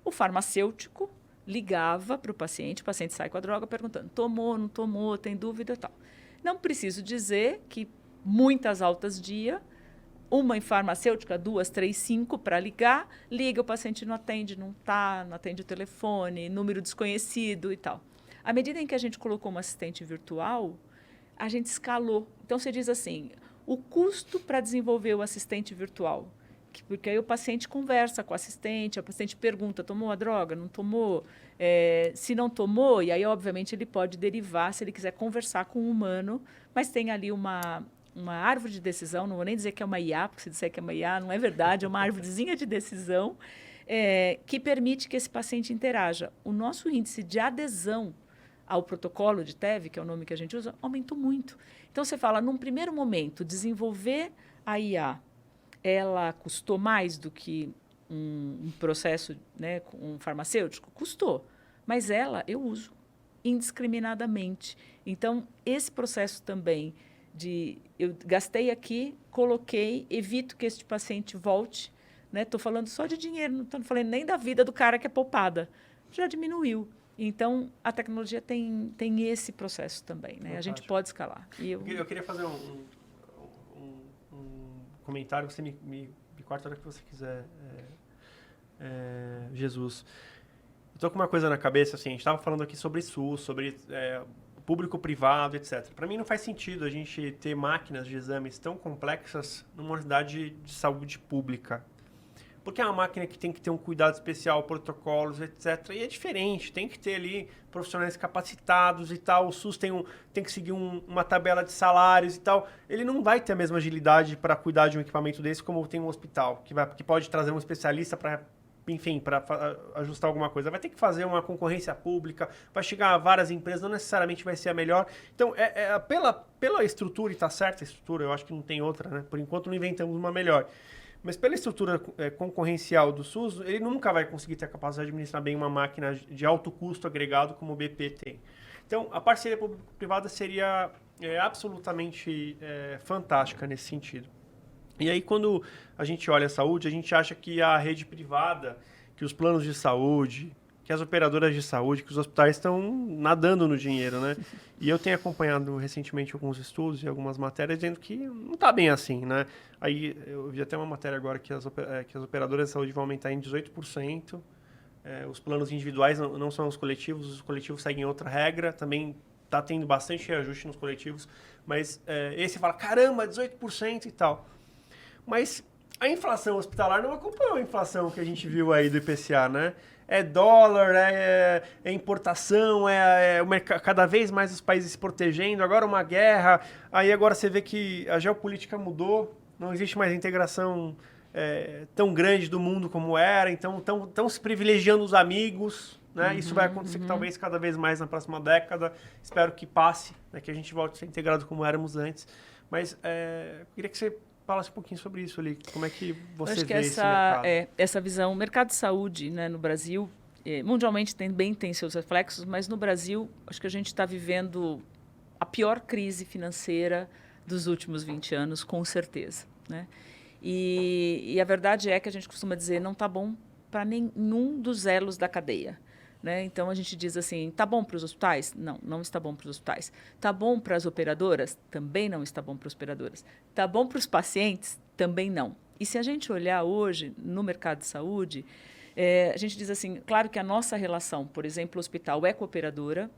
O farmacêutico ligava para o paciente sai com a droga perguntando, tomou, não tomou, tem dúvida e tal. Não preciso dizer que muitas altas dia, uma em farmacêutica, 2, 3, 5 para liga, o paciente não atende, não atende o telefone, número desconhecido e tal. À medida em que a gente colocou uma assistente virtual, a gente escalou. Então, você diz assim, o custo para desenvolver o assistente virtual, porque aí o paciente conversa com o paciente pergunta, tomou a droga, não tomou? Se não tomou, e aí, obviamente, ele pode derivar, se ele quiser conversar com o humano, mas tem ali uma árvore de decisão, não vou nem dizer que é uma IA, porque se disser que é uma IA, não é verdade, é uma árvorezinha de decisão, que permite que esse paciente interaja. O nosso índice de adesão ao protocolo de TEV, que é o nome que a gente usa, aumentou muito. Então, você fala, num primeiro momento, desenvolver a IA, ela custou mais do que um processo, né, com um farmacêutico? Custou. Mas eu uso indiscriminadamente. Então, esse processo também eu gastei aqui, coloquei, evito que este paciente volte. Estou falando só de dinheiro, não estou falando nem da vida do cara que é poupada. Já diminuiu. Então, a tecnologia tem esse processo também. Né? A gente pode escalar. Eu queria fazer um comentário, você me corta a hora que você quiser, Jesus. Estou com uma coisa na cabeça, assim, a gente estava falando aqui sobre SUS, sobre público-privado, etc. Para mim não faz sentido a gente ter máquinas de exames tão complexas numa unidade de saúde pública. Porque é uma máquina que tem que ter um cuidado especial, protocolos, etc. E é diferente, tem que ter ali profissionais capacitados e tal. O SUS tem que seguir uma tabela de salários e tal. Ele não vai ter a mesma agilidade para cuidar de um equipamento desse como tem um hospital, que pode trazer um especialista para, enfim, para ajustar alguma coisa. Vai ter que fazer uma concorrência pública, vai chegar a várias empresas, não necessariamente vai ser a melhor. Então, pela estrutura, e está certa a estrutura, eu acho que não tem outra, né? Por enquanto não inventamos uma melhor. Mas pela estrutura concorrencial do SUS, ele nunca vai conseguir ter a capacidade de administrar bem uma máquina de alto custo agregado como o BP tem. Então, a parceria público-privada seria absolutamente fantástica nesse sentido. E aí, quando a gente olha a saúde, a gente acha que a rede privada, que os planos de saúde, que as operadoras de saúde, que os hospitais estão nadando no dinheiro, né? E eu tenho acompanhado recentemente alguns estudos e algumas matérias dizendo que não está bem assim, né? Aí eu vi até uma matéria agora que as operadoras de saúde vão aumentar em 18%. Os planos individuais não são os coletivos seguem outra regra, também está tendo bastante reajuste nos coletivos, mas esse fala, caramba, 18% e tal. Mas a inflação hospitalar não acompanhou a inflação que a gente viu aí do IPCA, né? É dólar, é importação, cada vez mais os países se protegendo, agora uma guerra, aí agora você vê que a geopolítica mudou, não existe mais integração tão grande do mundo como era, então estão se privilegiando os amigos, né? Isso vai acontecer talvez cada vez mais na próxima década, espero que passe, né? Que a gente volte a ser integrado como éramos antes, mas queria que você falasse um pouquinho sobre isso ali. Como é que você vê esse mercado? Essa visão, o mercado de saúde, né, no Brasil, mundialmente também tem seus reflexos, mas no Brasil, acho que a gente está vivendo a pior crise financeira dos últimos 20 anos, com certeza. Né? E a verdade é que a gente costuma dizer não está bom para nenhum dos elos da cadeia. Né? Então, a gente diz assim, está bom para os hospitais? Não, não está bom para os hospitais. Está bom para as operadoras? Também não está bom para as operadoras. Está bom para os pacientes? Também não. E se a gente olhar hoje no mercado de saúde, a gente diz assim, claro que a nossa relação, por exemplo, o hospital é cooperadora,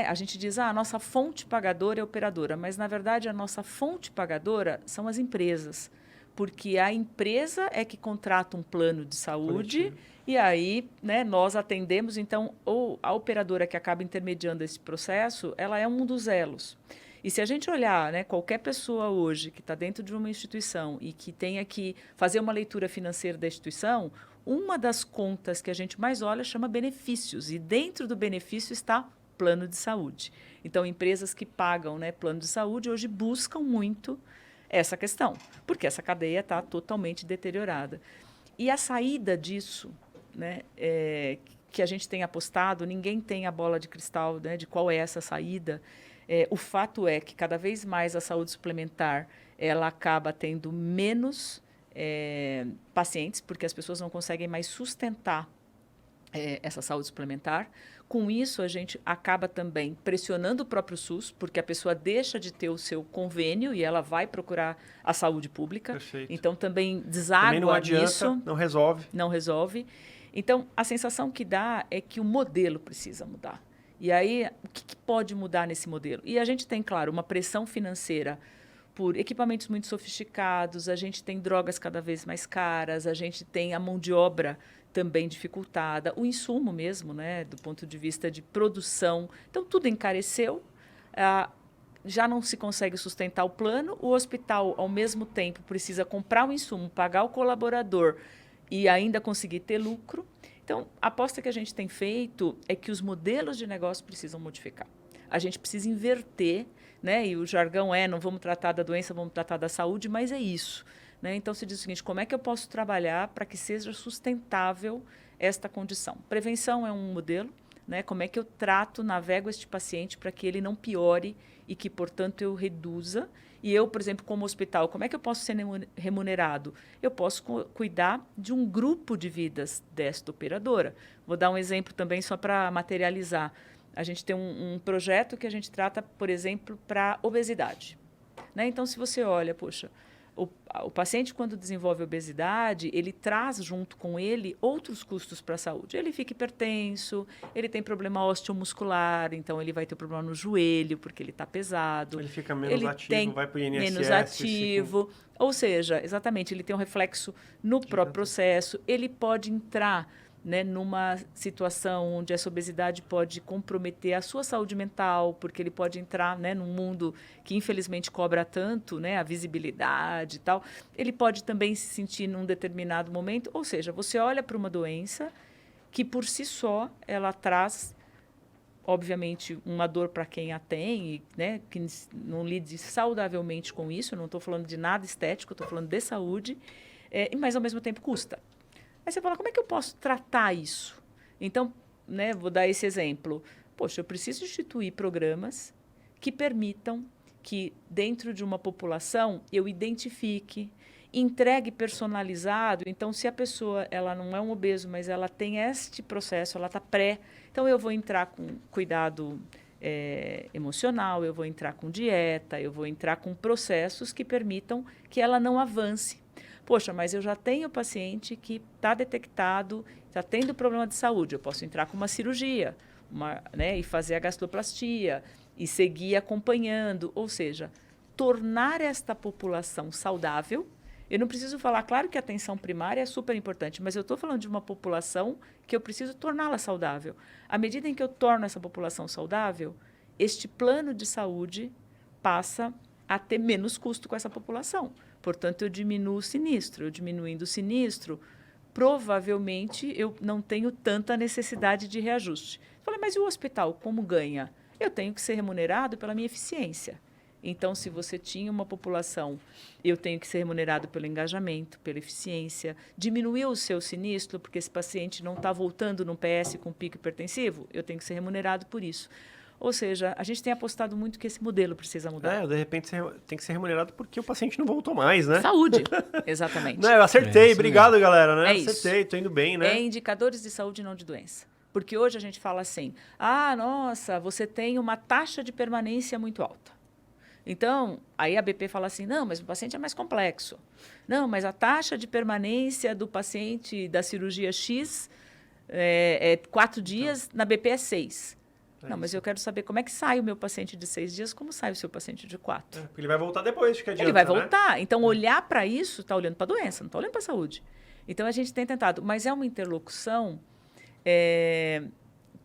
a gente diz, a nossa fonte pagadora é operadora, mas, na verdade, a nossa fonte pagadora são as empresas, porque a empresa é que contrata um plano de saúde coletivo. E aí, né, nós atendemos, então, a operadora que acaba intermediando esse processo, ela é um dos elos. E se a gente olhar, né, qualquer pessoa hoje que está dentro de uma instituição e que tenha que fazer uma leitura financeira da instituição, uma das contas que a gente mais olha chama benefícios, e dentro do benefício está plano de saúde. Então, empresas que pagam, né, plano de saúde hoje buscam muito essa questão, porque essa cadeia está totalmente deteriorada. E a saída disso, né, que a gente tem apostado, ninguém tem a bola de cristal, né, de qual é essa saída. O fato é que cada vez mais a saúde suplementar ela acaba tendo menos pacientes, porque as pessoas não conseguem mais sustentar essa saúde suplementar. Com isso, a gente acaba também pressionando o próprio SUS, porque a pessoa deixa de ter o seu convênio e ela vai procurar a saúde pública. Perfeito. Então, também deságua também não adianta, nisso. Não resolve. Não resolve. Então, a sensação que dá é que o modelo precisa mudar. E aí, o que pode mudar nesse modelo? E a gente tem, claro, uma pressão financeira por equipamentos muito sofisticados, a gente tem drogas cada vez mais caras, a gente tem a mão de obra também dificultada, o insumo mesmo, né, do ponto de vista de produção. Então, tudo encareceu, já não se consegue sustentar o plano, o hospital, ao mesmo tempo, precisa comprar o insumo, pagar o colaborador e ainda conseguir ter lucro. Então, a aposta que a gente tem feito é que os modelos de negócio precisam modificar. A gente precisa inverter, né, e o jargão não vamos tratar da doença, vamos tratar da saúde, mas é isso. Né? Então, se diz o seguinte, como é que eu posso trabalhar para que seja sustentável esta condição? Prevenção é um modelo, né? Como é que eu navego este paciente para que ele não piore e que, portanto, eu reduza. E eu, por exemplo, como hospital, como é que eu posso ser remunerado? Eu posso cuidar de um grupo de vidas desta operadora. Vou dar um exemplo também só para materializar. A gente tem um projeto que a gente trata, por exemplo, para obesidade. Né? Então, se você olha, poxa, o paciente, quando desenvolve obesidade, ele traz junto com ele outros custos para a saúde. Ele fica hipertenso, ele tem problema osteomuscular, então ele vai ter problema no joelho, porque ele está pesado. Ele fica menos ativo, vai para o INSS. Menos ativo. Ou seja, exatamente, ele tem um reflexo no próprio processo. Ele pode entrar, né, numa situação onde essa obesidade pode comprometer a sua saúde mental, porque ele pode entrar, né, num mundo que infelizmente cobra tanto, né, a visibilidade e tal. Ele pode também se sentir num determinado momento, ou seja, você olha para uma doença que por si só ela traz, obviamente, uma dor para quem a tem, e, né, que não lide saudavelmente com isso. Eu não estou falando de nada estético, estou falando de saúde, mas ao mesmo tempo custa. Aí você fala, como é que eu posso tratar isso? Então, né, vou dar esse exemplo. Poxa, eu preciso instituir programas que permitam que, dentro de uma população, eu identifique, entregue personalizado. Então, se a pessoa ela não é um obeso, mas ela tem este processo, ela está então eu vou entrar com cuidado emocional, eu vou entrar com dieta, eu vou entrar com processos que permitam que ela não avance. Poxa, mas eu já tenho paciente que está detectado, está tendo problema de saúde. Eu posso entrar com uma cirurgia, né, e fazer a gastroplastia e seguir acompanhando. Ou seja, tornar esta população saudável. Eu não preciso falar, claro que a atenção primária é super importante, mas eu estou falando de uma população que eu preciso torná-la saudável. À medida em que eu torno essa população saudável, este plano de saúde passa a ter menos custo com essa população. Portanto, eu diminuo o sinistro. Eu diminuindo o sinistro, provavelmente eu não tenho tanta necessidade de reajuste. Falei, mas e o hospital, como ganha? Eu tenho que ser remunerado pela minha eficiência. Então, se você tinha uma população, eu tenho que ser remunerado pelo engajamento, pela eficiência. Diminuiu o seu sinistro, porque esse paciente não está voltando num PS com pico hipertensivo, eu tenho que ser remunerado por isso. Ou seja, a gente tem apostado muito que esse modelo precisa mudar. De repente tem que ser remunerado porque o paciente não voltou mais, né? Saúde, exatamente. Eu acertei, obrigado, galera, né? Acertei, tô indo bem, né? É indicadores de saúde e não de doença. Porque hoje a gente fala assim, nossa, você tem uma taxa de permanência muito alta. Então, aí a BP fala assim, não, mas o paciente é mais complexo. Não, mas a taxa de permanência do paciente da cirurgia X é 4 dias, na BP é 6. Não, mas eu quero saber como é que sai o meu paciente de 6 dias, como sai o seu paciente de 4. Porque ele vai voltar depois, fica adianta, ele vai voltar. Né? Então, olhar para isso, está olhando para a doença, não está olhando para a saúde. Então, a gente tem tentado. Mas é uma interlocução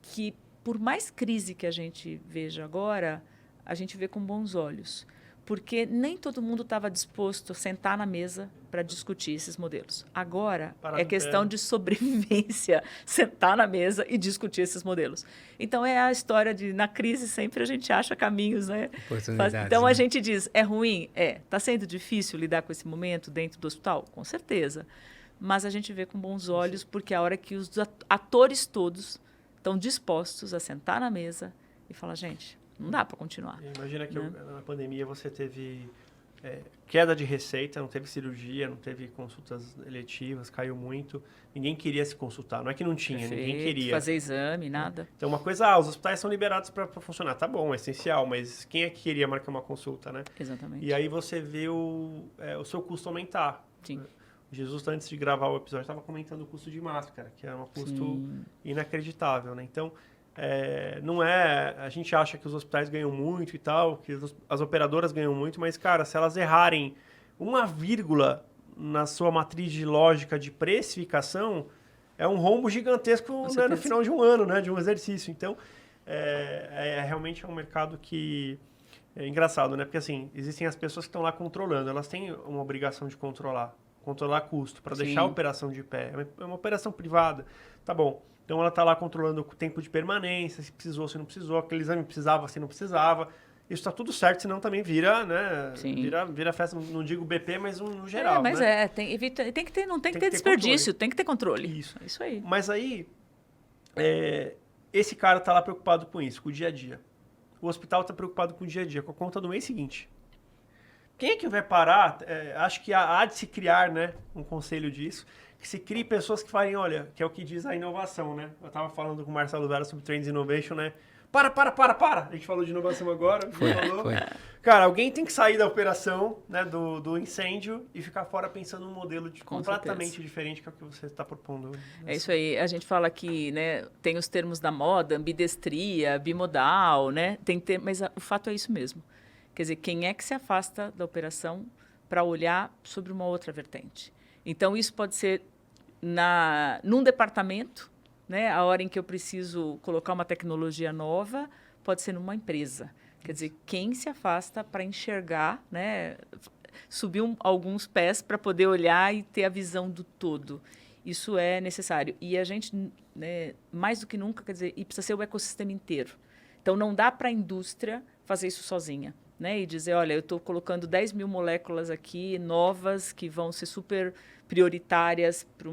que, por mais crise que a gente veja agora, a gente vê com bons olhos. Porque nem todo mundo estava disposto a sentar na mesa para discutir esses modelos. Agora é questão de sobrevivência, sentar na mesa e discutir esses modelos. Então, é a história de, na crise, sempre a gente acha caminhos, né? Então, a gente diz, é ruim? Está sendo difícil lidar com esse momento dentro do hospital? Com certeza. Mas a gente vê com bons olhos, porque é a hora que os atores todos estão dispostos a sentar na mesa e falar, gente, não dá para continuar. Imagina que na pandemia você teve queda de receita, não teve cirurgia, não teve consultas eletivas, caiu muito. Ninguém queria se consultar. Não é que não tinha, ninguém queria. Fazer exame, nada. Então, uma coisa, os hospitais são liberados para funcionar. Tá bom, é essencial, mas quem é que queria marcar uma consulta, né? Exatamente. E aí você vê o seu custo aumentar. Sim. O Jesus, antes de gravar o episódio, estava comentando o custo de máscara, que é um custo inacreditável, né? Então, não a gente acha que os hospitais ganham muito e tal, que as operadoras ganham muito, mas, cara, se elas errarem uma vírgula na sua matriz de lógica de precificação, é um rombo gigantesco, né, no final de um ano, né, de um exercício. Então, realmente é um mercado que é engraçado, né? Porque, assim, existem as pessoas que estão lá controlando, elas têm uma obrigação de controlar custo, para deixar a operação de pé. É uma operação privada. Tá bom. Então, ela está lá controlando o tempo de permanência, se precisou, se não precisou, aquele exame precisava, se não precisava. Isso está tudo certo, senão também vira, né? Vira festa, não digo BP, mas no geral. Mas né? Tem que ter, não tem que ter desperdício, tem que ter controle. Isso. É isso aí. Mas aí, esse cara está lá preocupado com isso, com o dia a dia. O hospital está preocupado com o dia a dia, com a conta do mês seguinte. Quem é que vai parar? Acho que há de se criar, né, um conselho disso, que se crie pessoas que falem, olha, que é o que diz a inovação, né? Eu estava falando com o Marcelo Vera sobre Trends Innovation, né? Para! A gente falou de inovação agora. Foi. Cara, alguém tem que sair da operação, né, do incêndio e ficar fora pensando num modelo completamente diferente que é o que você está propondo. É isso aí. A gente fala que, né, tem os termos da moda, ambidestria, bimodal, né? Mas o fato é isso mesmo. Quer dizer, quem é que se afasta da operação para olhar sobre uma outra vertente? Então, isso pode ser num departamento, né? A hora em que eu preciso colocar uma tecnologia nova, pode ser numa empresa. Quer dizer, quem se afasta para enxergar, né? Subir alguns pés para poder olhar e ter a visão do todo. Isso é necessário. E a gente, né, mais do que nunca, quer dizer, e precisa ser o ecossistema inteiro. Então, não dá para a indústria fazer isso sozinha. Né, e dizer, olha, eu estou colocando 10 mil moléculas aqui, novas, que vão ser super prioritárias para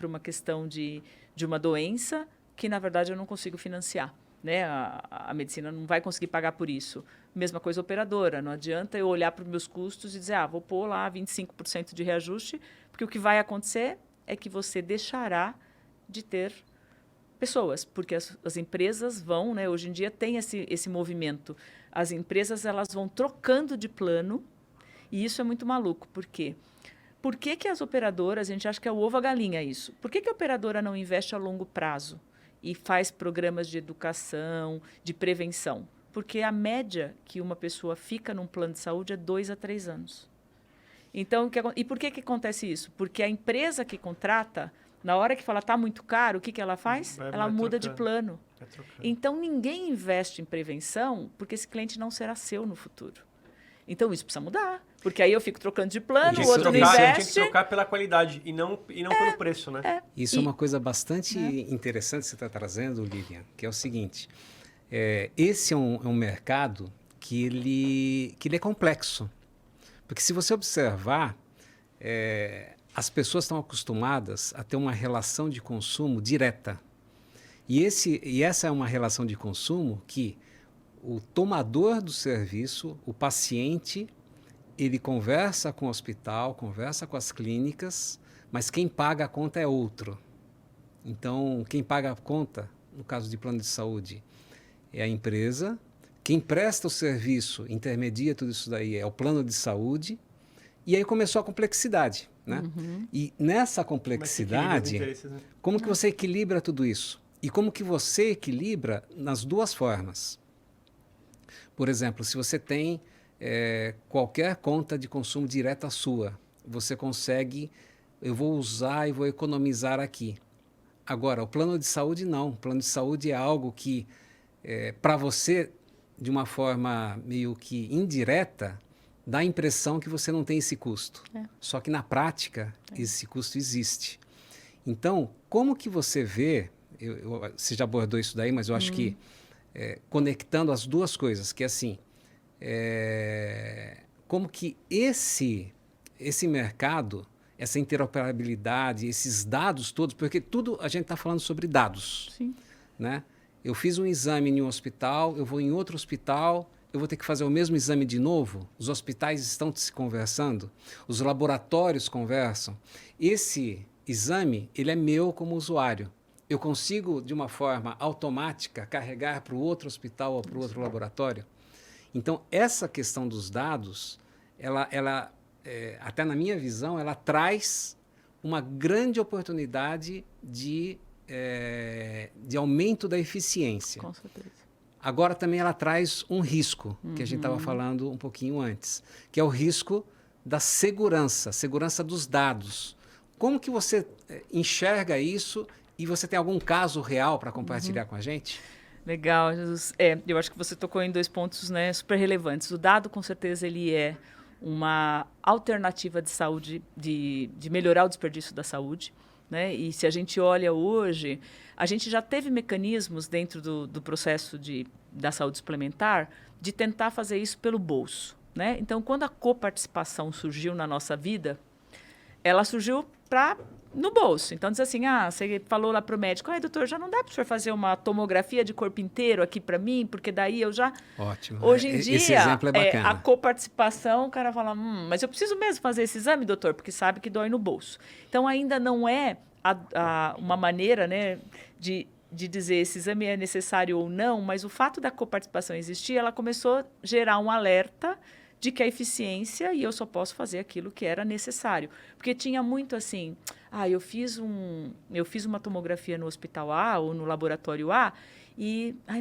uma questão de uma doença que, na verdade, eu não consigo financiar. Né? A medicina não vai conseguir pagar por isso. Mesma coisa operadora. Não adianta eu olhar para os meus custos e dizer, vou pôr lá 25% de reajuste, porque o que vai acontecer é que você deixará de ter pessoas, porque as empresas vão, né, hoje em dia tem esse movimento. As empresas elas vão trocando de plano e isso é muito maluco. Por quê? Por que as operadoras, a gente acha que é o ovo a galinha isso, por que a operadora não investe a longo prazo e faz programas de educação, de prevenção? Porque a média que uma pessoa fica num plano de saúde é 2 a 3 anos. Então, e por que acontece isso? Porque a empresa que contrata, na hora que fala está muito caro, o que ela faz? Ela muda de plano. Então, ninguém investe em prevenção porque esse cliente não será seu no futuro. Então, isso precisa mudar. Porque aí eu fico trocando de plano, o outro não investe. Tem que trocar pela qualidade e não pelo preço, né? Isso é uma coisa bastante interessante que você está trazendo, Lilian, que é o seguinte. Esse é um mercado que ele é complexo. Porque se você observar, as pessoas estão acostumadas a ter uma relação de consumo direta. E essa é uma relação de consumo que o tomador do serviço, o paciente, ele conversa com o hospital, conversa com as clínicas, mas quem paga a conta é outro. Então, quem paga a conta, no caso de plano de saúde, é a empresa. Quem presta o serviço, intermedia tudo isso daí, é o plano de saúde. E aí começou a complexidade, né? E nessa complexidade, como que você equilibra tudo isso? E como que você equilibra nas duas formas? Por exemplo, se você tem qualquer conta de consumo direta sua, você consegue, eu vou usar e vou economizar aqui. Agora, o plano de saúde não. O plano de saúde é algo que, para você, de uma forma meio que indireta, dá a impressão que você não tem esse custo. Só que, na prática, esse custo existe. Então, como que você vê, você já abordou isso daí, mas eu acho que, conectando as duas coisas, que é assim, como que esse mercado, essa interoperabilidade, esses dados todos, porque tudo a gente está falando sobre dados. Sim. Né? Eu fiz um exame em um hospital, eu vou em outro hospital, eu vou ter que fazer o mesmo exame de novo? Os hospitais estão se conversando? Os laboratórios conversam? Esse exame, ele é meu como usuário. Eu consigo, de uma forma automática, carregar para o outro hospital ou para o outro laboratório? Então, essa questão dos dados, ela até na minha visão, ela traz uma grande oportunidade de aumento da eficiência. Com certeza. Agora também ela traz um risco, que a gente estava falando um pouquinho antes, que é o risco da segurança dos dados. Como que você enxerga isso e você tem algum caso real para compartilhar com a gente? Legal, Jesus. Eu acho que você tocou em 2 pontos, né, super relevantes. O dado, com certeza, ele é uma alternativa de saúde, de melhorar o desperdício da saúde. Né? E se a gente olha hoje, a gente já teve mecanismos dentro do processo da saúde suplementar de tentar fazer isso pelo bolso. Né? Então, quando a coparticipação surgiu na nossa vida, ela surgiu no bolso. Então, diz assim, você falou lá para o médico, doutor, já não dá para o senhor fazer uma tomografia de corpo inteiro aqui para mim, porque daí eu já... Ótimo. Hoje em dia, esse exemplo é bacana. A coparticipação, o cara fala, mas eu preciso mesmo fazer esse exame, doutor, porque sabe que dói no bolso. Então, ainda não é uma maneira, né, de dizer esse exame é necessário ou não, mas o fato da coparticipação existir, ela começou a gerar um alerta de que a eficiência, e eu só posso fazer aquilo que era necessário. Porque tinha muito assim, eu fiz uma tomografia no hospital A ou no laboratório A,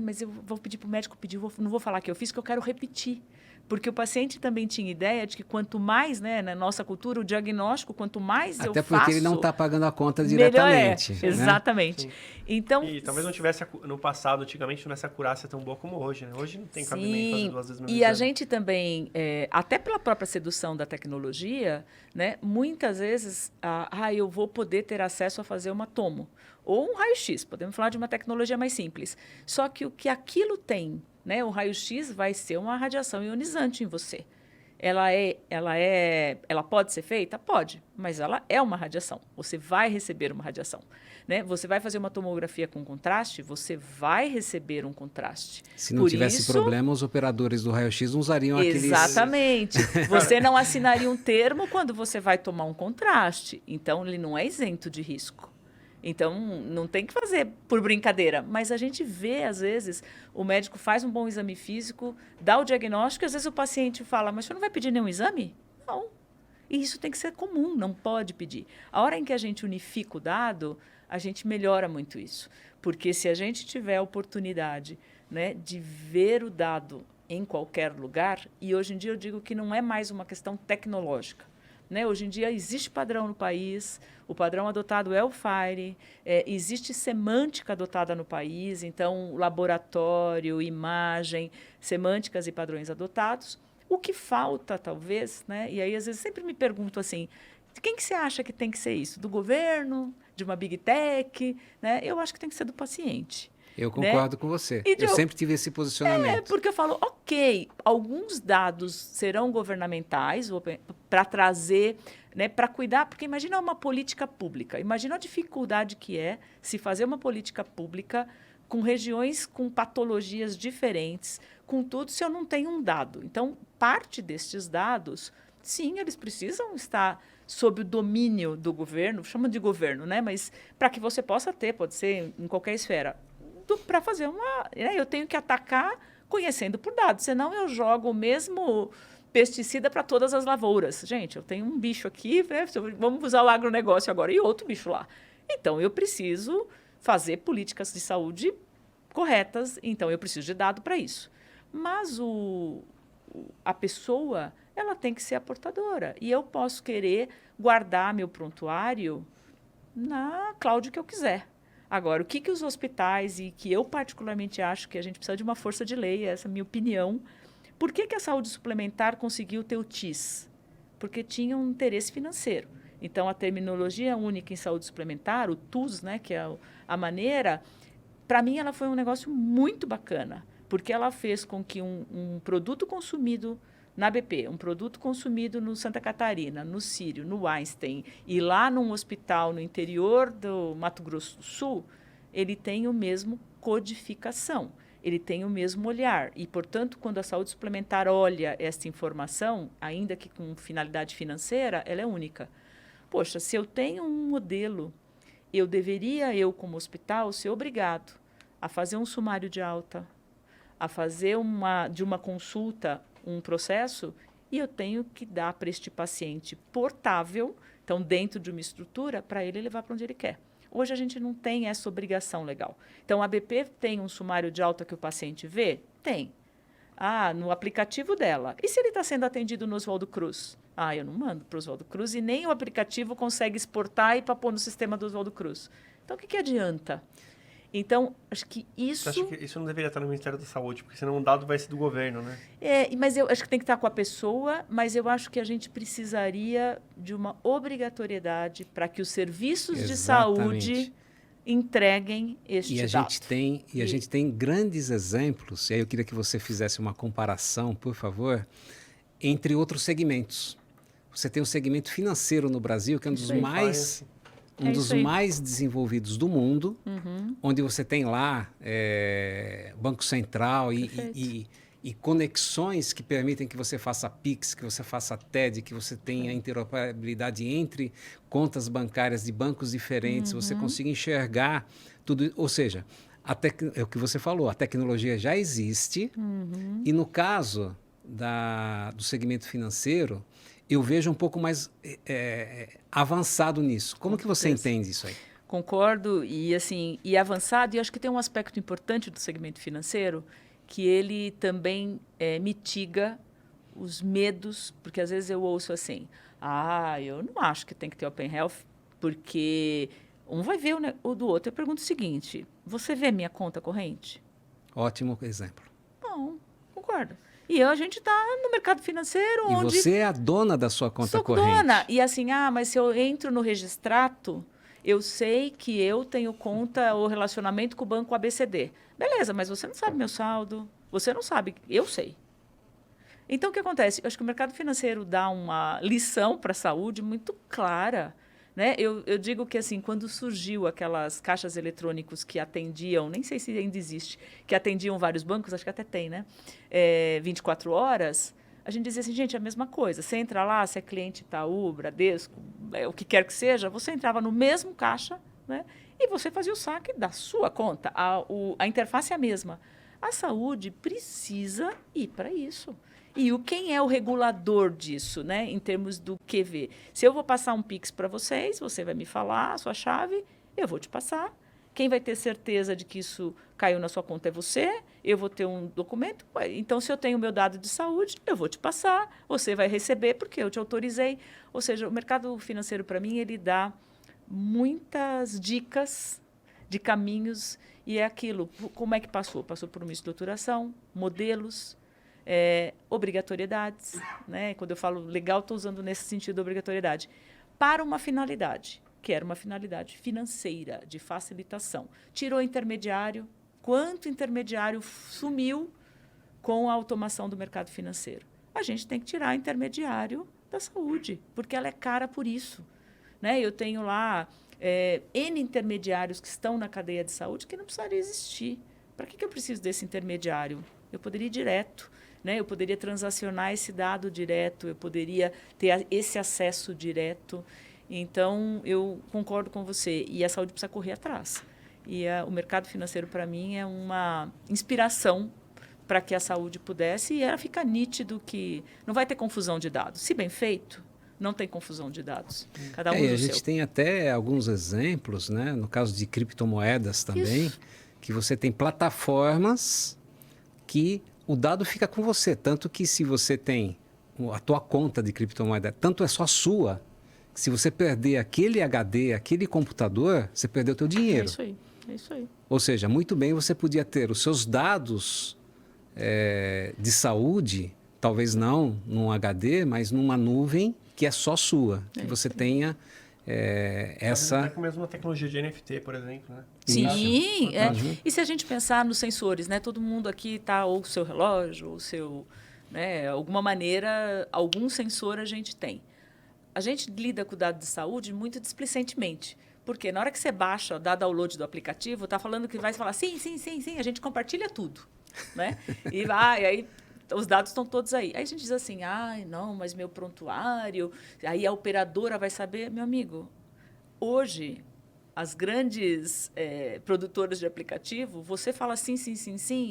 mas eu vou pedir para o médico pedir, não vou falar que eu fiz, que eu quero repetir. Porque o paciente também tinha ideia de que quanto mais, né, na nossa cultura, o diagnóstico, quanto mais eu faço... Até porque ele não está pagando a conta diretamente. Melhor é, exatamente. Sim. Então, e talvez não tivesse, no passado, antigamente, não essa acurácia tão boa como hoje. Né? Hoje não tem cabimento fazer 2 vezes no exame. A gente também, até pela própria sedução da tecnologia, né, muitas vezes, eu vou poder ter acesso a fazer uma tomo. Ou um raio-x, podemos falar de uma tecnologia mais simples. Só que o que aquilo tem... Né? O raio-x vai ser uma radiação ionizante em você. Ela pode ser feita? Pode, mas ela é uma radiação. Você vai receber uma radiação. Né? Você vai fazer uma tomografia com contraste, você vai receber um contraste. Se não tivesse problema, os operadores do raio-x não usariam aqueles... Exatamente. Você não assinaria um termo quando você vai tomar um contraste. Então, ele não é isento de risco. Então, não tem que fazer por brincadeira. Mas a gente vê, às vezes, o médico faz um bom exame físico, dá o diagnóstico, e às vezes o paciente fala, mas o senhor não vai pedir nenhum exame? Não. E isso tem que ser comum, não pode pedir. A hora em que a gente unifica o dado, a gente melhora muito isso. Porque se a gente tiver a oportunidade, né, de ver o dado em qualquer lugar, e hoje em dia eu digo que não é mais uma questão tecnológica. Né? Hoje em dia existe padrão no país, o padrão adotado é o FAIRE, existe semântica adotada no país, então laboratório, imagem, semânticas e padrões adotados. O que falta, talvez, né? E aí às vezes sempre me pergunto assim, de quem que você acha que tem que ser isso? Do governo? De uma big tech? Né? Eu acho que tem que ser do paciente. Eu concordo com você. Eu sempre tive esse posicionamento. Porque eu falo, ok, alguns dados serão governamentais para trazer, né, para cuidar, porque imagina uma política pública, imagina a dificuldade que é se fazer uma política pública com regiões com patologias diferentes, contudo, se eu não tenho um dado. Então, parte destes dados, sim, eles precisam estar sob o domínio do governo, chama de governo, né? Mas para que você possa ter, pode ser em qualquer esfera, para fazer eu tenho que atacar conhecendo por dados, senão eu jogo o mesmo pesticida para todas as lavouras. Gente, eu tenho um bicho aqui, né? Vamos usar o agronegócio agora, e outro bicho lá. Então, eu preciso fazer políticas de saúde corretas, então eu preciso de dado para isso. Mas a pessoa, ela tem que ser a portadora. E eu posso querer guardar meu prontuário na cloud que eu quiser. Agora, o que os hospitais, e que eu particularmente acho que a gente precisa de uma força de lei, essa é a minha opinião. Por que a saúde suplementar conseguiu ter o TIS? Porque tinha um interesse financeiro. Então, a terminologia única em saúde suplementar, o TUS, né, que é a maneira, para mim ela foi um negócio muito bacana, porque ela fez com que um produto consumido na BP, um produto consumido no Santa Catarina, no Sírio, no Einstein, e lá num hospital no interior do Mato Grosso do Sul, ele tem o mesmo codificação, ele tem o mesmo olhar. E, portanto, quando a saúde suplementar olha essa informação, ainda que com finalidade financeira, ela é única. Poxa, se eu tenho um modelo, eu como hospital, ser obrigado a fazer um sumário de alta, a fazer de uma consulta um processo, e eu tenho que dar para este paciente portável, então dentro de uma estrutura, para ele levar para onde ele quer. Hoje a gente não tem essa obrigação legal. Então, a BP tem um sumário de alta que o paciente vê? Tem. No aplicativo dela. E se ele está sendo atendido no Oswaldo Cruz? Eu não mando para o Oswaldo Cruz e nem o aplicativo consegue exportar e para pôr no sistema do Oswaldo Cruz. Então, o que adianta? Então, acho que isso... Você acha que isso não deveria estar no Ministério da Saúde? Porque senão o dado vai ser do governo, né? Mas eu acho que tem que estar com a pessoa, mas eu acho que a gente precisaria de uma obrigatoriedade para que os serviços de saúde entreguem este dado. A gente tem grandes exemplos, e aí eu queria que você fizesse uma comparação, por favor, entre outros segmentos. Você tem o segmento financeiro no Brasil, que é um dos mais desenvolvidos do mundo, onde você tem lá Banco Central e conexões que permitem que você faça PIX, que você faça TED, que você tenha interoperabilidade entre contas bancárias de bancos diferentes, você consiga enxergar tudo. Ou seja, é o que você falou, a tecnologia já existe, e no caso do segmento financeiro, eu vejo um pouco mais avançado nisso. Como que você entende isso aí? Concordo, e avançado, e acho que tem um aspecto importante do segmento financeiro, que ele também mitiga os medos, porque às vezes eu ouço assim, eu não acho que tem que ter Open Health, porque um vai ver o do outro. Eu pergunto o seguinte, você vê minha conta corrente? Ótimo exemplo. Não, concordo. E a gente está no mercado financeiro onde... E você é a dona da sua conta corrente. Sou dona. E assim, mas se eu entro no registrato, eu sei que eu tenho conta ou relacionamento com o banco ABCD. Beleza, mas você não sabe meu saldo, você não sabe, eu sei. Então, o que acontece? Eu acho que o mercado financeiro dá uma lição para a saúde muito clara. Né? Eu digo que, assim, quando surgiu aquelas caixas eletrônicos que atendiam, nem sei se ainda existe, que atendiam vários bancos, acho que até tem, né? 24 horas, a gente dizia assim, gente, é a mesma coisa. Você entra lá, se é cliente Itaú, Bradesco, o que quer que seja, você entrava no mesmo caixa, né? E você fazia o saque da sua conta. A interface é a mesma. A saúde precisa ir para isso. E quem é o regulador disso, né? Em termos do QV? Se eu vou passar um Pix para vocês, você vai me falar a sua chave, eu vou te passar. Quem vai ter certeza de que isso caiu na sua conta é você, eu vou ter um documento. Então, se eu tenho o meu dado de saúde, eu vou te passar, você vai receber porque eu te autorizei. Ou seja, o mercado financeiro, para mim, ele dá muitas dicas de caminhos, e é aquilo. Como é que passou? Passou por uma estruturação, modelos, obrigatoriedades, né? Quando eu falo legal, estou usando nesse sentido obrigatoriedade, para uma finalidade, que era uma finalidade financeira, de facilitação. Tirou intermediário. Quanto intermediário sumiu com a automação do mercado financeiro? A gente tem que tirar intermediário da saúde, porque ela é cara por isso. Né? Eu tenho lá N intermediários que estão na cadeia de saúde que não precisaria existir. Para que eu preciso desse intermediário? Eu poderia ir direto, né? Eu poderia transacionar esse dado direto, eu poderia ter esse acesso direto. Então, eu concordo com você. E a saúde precisa correr atrás. E o mercado financeiro, para mim, é uma inspiração para que a saúde pudesse. E ela fica nítido que não vai ter confusão de dados. Se bem feito, não tem confusão de dados. Cada um e do a gente seu. tem até alguns exemplos, né? No caso de criptomoedas também, Isso. que você tem plataformas que o dado fica com você. Tanto que se você tem a tua conta de criptomoeda, tanto é só sua, que se você perder aquele HD, aquele computador, você perdeu o teu dinheiro. É isso aí. É isso aí. Ou seja, muito bem você podia ter os seus dados de saúde, talvez não num HD, mas numa nuvem que é só sua. Que você tenha essa... Até com mesmo a tecnologia de NFT, por exemplo, né? Sim, E se a gente pensar nos sensores, né? Todo mundo aqui está ou o seu relógio, ou o seu... Né? Alguma maneira, algum sensor a gente tem. A gente lida com o dado de saúde muito displicentemente. Porque na hora que você baixa, dá download do aplicativo, está falando que vai falar sim, a gente compartilha tudo. Né? E aí os dados estão todos aí. Aí a gente diz assim, não, mas meu prontuário, aí a operadora vai saber. Meu amigo, hoje, as grandes produtoras de aplicativo, você fala sim,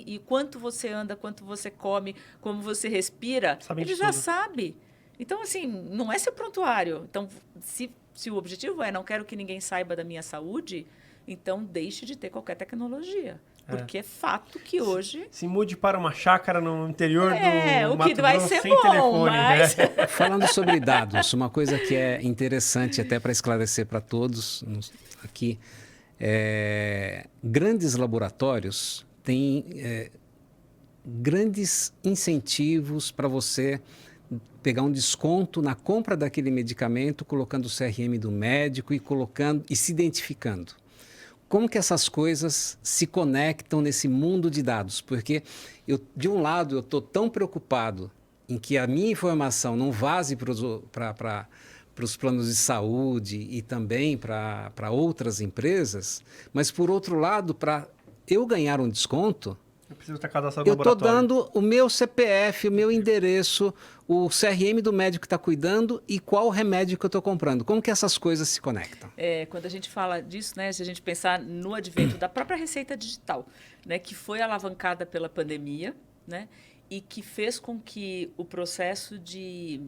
e quanto você anda, quanto você come, como você respira, ele já sabe. Então, assim, não é seu prontuário. Então, se o objetivo não quero que ninguém saiba da minha saúde, então deixe de ter qualquer tecnologia. Porque é fato que hoje... Se mude para uma chácara no interior do Mato Grosso sem bom, telefone. Mas... Falando sobre dados, uma coisa que é interessante até para esclarecer para todos aqui, grandes laboratórios têm grandes incentivos para você pegar um desconto na compra daquele medicamento, colocando o CRM do médico e se identificando. Como que essas coisas se conectam nesse mundo de dados? Porque, de um lado, eu estou tão preocupado em que a minha informação não vaze para os planos de saúde e também para outras empresas, mas, por outro lado, para eu ganhar um desconto, eu preciso estar cadastrado no laboratório. Eu estou dando o meu CPF, o meu endereço, o CRM do médico que está cuidando e qual remédio que eu estou comprando. Como que essas coisas se conectam? Quando a gente fala disso, né, se a gente pensar no advento da própria receita digital, né, que foi alavancada pela pandemia, né, e que fez com que o processo de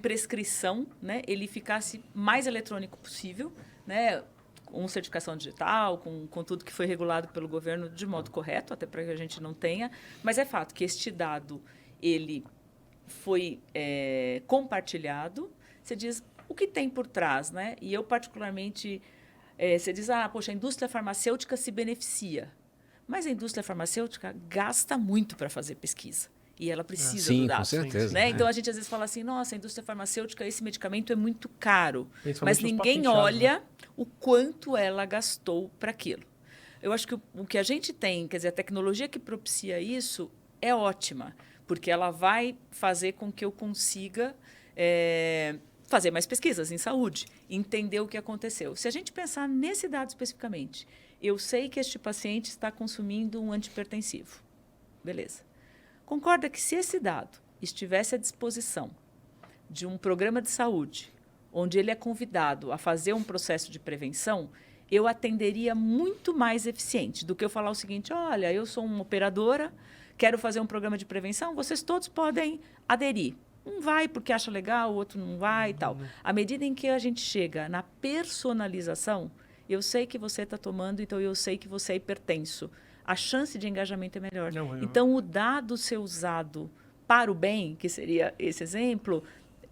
prescrição, né, ele ficasse mais eletrônico possível, né, com certificação digital, com tudo que foi regulado pelo governo de modo correto, até para que a gente não tenha. Mas é fato que este dado ele foi compartilhado. Você diz o que tem por trás, né? E eu particularmente, você diz, poxa, a indústria farmacêutica se beneficia. Mas a indústria farmacêutica gasta muito para fazer pesquisa. E ela precisa do dado. Com certeza. Né? Então, a gente às vezes fala assim, nossa, a indústria farmacêutica, esse medicamento é muito caro. Mas ninguém olha, né, o quanto ela gastou para aquilo. Eu acho que o que a gente tem, quer dizer, a tecnologia que propicia isso é ótima, porque ela vai fazer com que eu consiga fazer mais pesquisas em saúde, entender o que aconteceu. Se a gente pensar nesse dado especificamente, eu sei que este paciente está consumindo um antihipertensivo. Beleza. Concorda que se esse dado estivesse à disposição de um programa de saúde, onde ele é convidado a fazer um processo de prevenção, eu atenderia muito mais eficiente do que eu falar o seguinte, olha, eu sou uma operadora, quero fazer um programa de prevenção, vocês todos podem aderir. Um vai porque acha legal, o outro não vai e tal. À medida em que a gente chega na personalização, eu sei que você está tomando, então eu sei que você é hipertenso. A chance de engajamento é melhor. Então, o dado ser usado para o bem, que seria esse exemplo,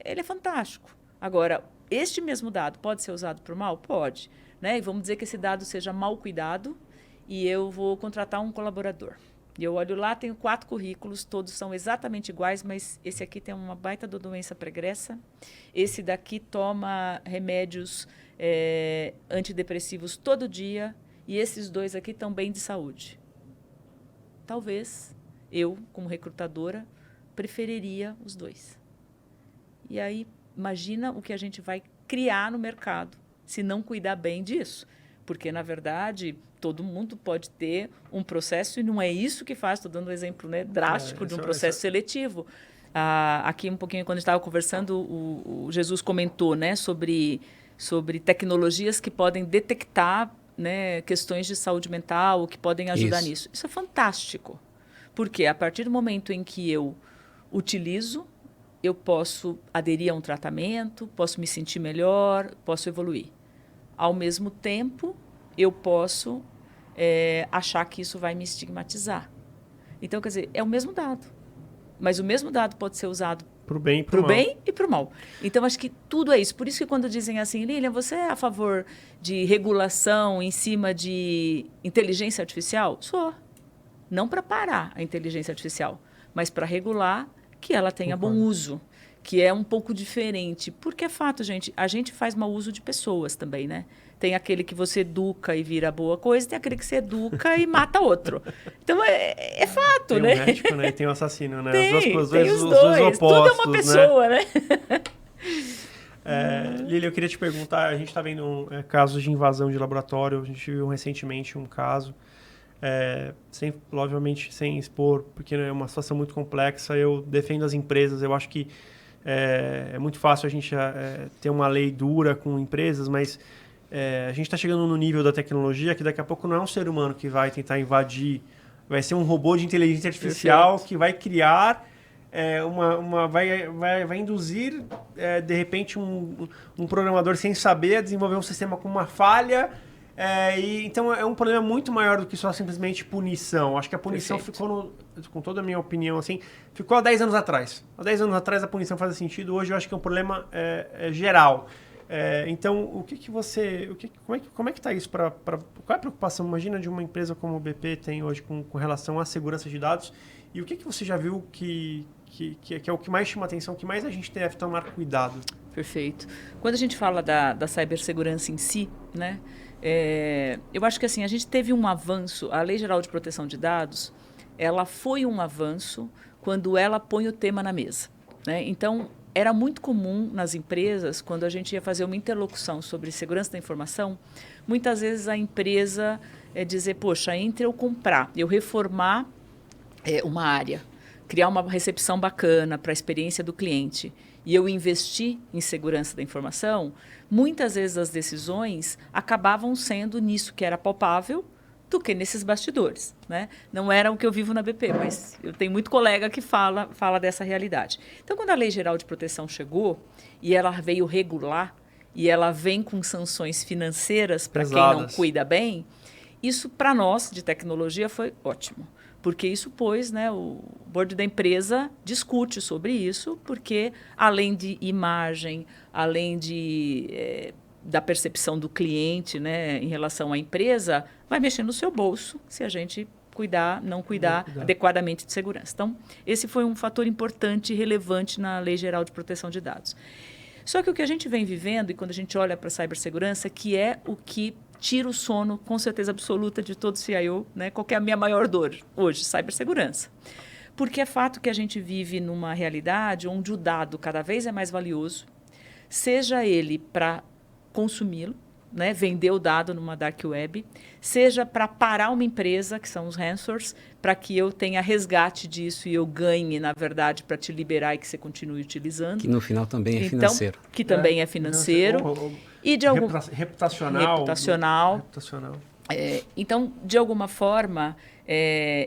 ele é fantástico. Agora, este mesmo dado pode ser usado para o mal? Pode. Né? E vamos dizer que esse dado seja mal cuidado e eu vou contratar um colaborador. E eu olho lá, tenho 4 currículos, todos são exatamente iguais, mas esse aqui tem uma baita de doença pregressa, esse daqui toma remédios antidepressivos todo dia e esses 2 aqui estão bem de saúde. Talvez eu, como recrutadora, preferiria os 2. E aí, imagina o que a gente vai criar no mercado se não cuidar bem disso. Porque, na verdade, todo mundo pode ter um processo e não é isso que faz, estou dando um exemplo, né, drástico de um processo seletivo. Aqui um pouquinho, quando a gente estava conversando, o Jesus comentou, né, sobre tecnologias que podem detectar, né, questões de saúde mental, que podem ajudar nisso. Isso é fantástico, porque a partir do momento em que eu utilizo, eu posso aderir a um tratamento, posso me sentir melhor, posso evoluir. Ao mesmo tempo, eu posso achar que isso vai me estigmatizar. Então, quer dizer, é o mesmo dado. Mas o mesmo dado pode ser usado para o bem e para o mal. Então, acho que tudo é isso. Por isso que quando dizem assim, Lilian, você é a favor de regulação em cima de inteligência artificial? Sou. Não para parar a inteligência artificial, mas para regular que ela tenha bom uso, que é um pouco diferente. Porque é fato, gente, a gente faz mau uso de pessoas também, né? Tem aquele que você educa e vira boa coisa, tem aquele que você educa e mata outro. Então, é fato, tem né? Tem o médico, né? E tem o assassino, né? Tem os dois opostos, tudo é uma pessoa, né? Lili, eu queria te perguntar, a gente está vendo casos de invasão de laboratório, a gente viu recentemente um caso, obviamente sem expor, porque é uma situação muito complexa, eu defendo as empresas, eu acho que é muito fácil a gente ter uma lei dura com empresas, mas a gente está chegando no nível da tecnologia que daqui a pouco não é um ser humano que vai tentar invadir, vai ser um robô de inteligência artificial que vai criar, vai induzir, de repente, um programador sem saber a desenvolver um sistema com uma falha. Então, é um problema muito maior do que só simplesmente punição. Acho que a punição ficou, com toda a minha opinião, assim, ficou há 10 anos atrás. Há 10 anos atrás a punição fazia sentido, hoje eu acho que é um problema geral. Então, como é que está isso? Qual é a preocupação? Imagina de uma empresa como o BP tem hoje com relação à segurança de dados, e o que você já viu que é o que mais chama atenção, que mais a gente deve tomar cuidado? Perfeito. Quando a gente fala da cibersegurança em si, né, eu acho que assim, a gente teve um avanço, a Lei Geral de Proteção de Dados, ela foi um avanço quando ela põe o tema na mesa, né? Então, era muito comum nas empresas, quando a gente ia fazer uma interlocução sobre segurança da informação, muitas vezes a empresa dizer, poxa, entre eu comprar, eu reformar uma área, criar uma recepção bacana para a experiência do cliente e eu investir em segurança da informação, muitas vezes as decisões acabavam sendo nisso que era palpável do que nesses bastidores, né? Não era o que eu vivo na BP, mas eu tenho muito colega que fala dessa realidade. Então, quando a Lei Geral de Proteção chegou e ela veio regular e ela vem com sanções financeiras para quem não cuida bem, isso para nós de tecnologia foi ótimo. Porque isso pôs, né, o board da empresa discute sobre isso, porque além de imagem, além da percepção do cliente, né, em relação à empresa, vai mexer no seu bolso se a gente não cuidar adequadamente de segurança. Então, esse foi um fator importante e relevante na Lei Geral de Proteção de Dados. Só que o que a gente vem vivendo, e quando a gente olha para a cibersegurança, que é o que tira o sono, com certeza absoluta, de todo CIO, né? Qual que é a minha maior dor hoje? Cibersegurança. Porque é fato que a gente vive numa realidade onde o dado cada vez é mais valioso, seja ele para consumi-lo, né? Vender o dado numa dark web, seja para parar uma empresa, que são os ransomwares, para que eu tenha resgate disso e eu ganhe, na verdade, para te liberar e que você continue utilizando. Que no final também é financeiro. Que também é financeiro. E de reputacional. Então, de alguma forma,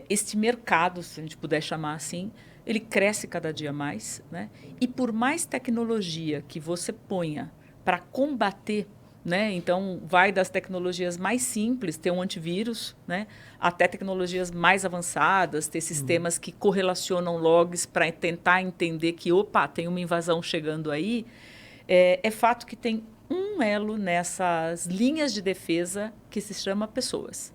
este mercado, se a gente puder chamar assim, ele cresce cada dia mais, né? E por mais tecnologia que você ponha para combater, né? Então, vai das tecnologias mais simples, ter um antivírus, né? Até tecnologias mais avançadas, ter sistemas que correlacionam logs para tentar entender que, tem uma invasão chegando aí. É fato que tem um elo nessas linhas de defesa que se chama pessoas.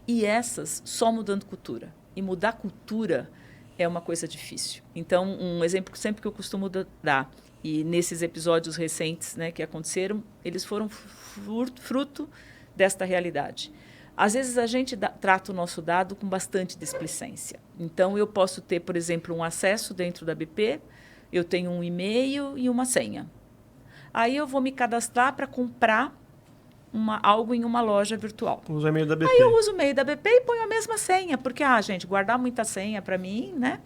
E essas só mudando cultura. E mudar cultura é uma coisa difícil. Então, um exemplo sempre que eu costumo dar, e nesses episódios recentes, né, que aconteceram, eles foram fruto desta realidade. Às vezes a gente trata o nosso dado com bastante displicência. Então, eu posso ter, por exemplo, um acesso dentro da BP, eu tenho um e-mail e uma senha. Aí eu vou me cadastrar para comprar algo em uma loja virtual. Usa o e-mail da BP. Aí eu uso o e-mail da BP e ponho a mesma senha, porque, gente, guardar muita senha para mim, né?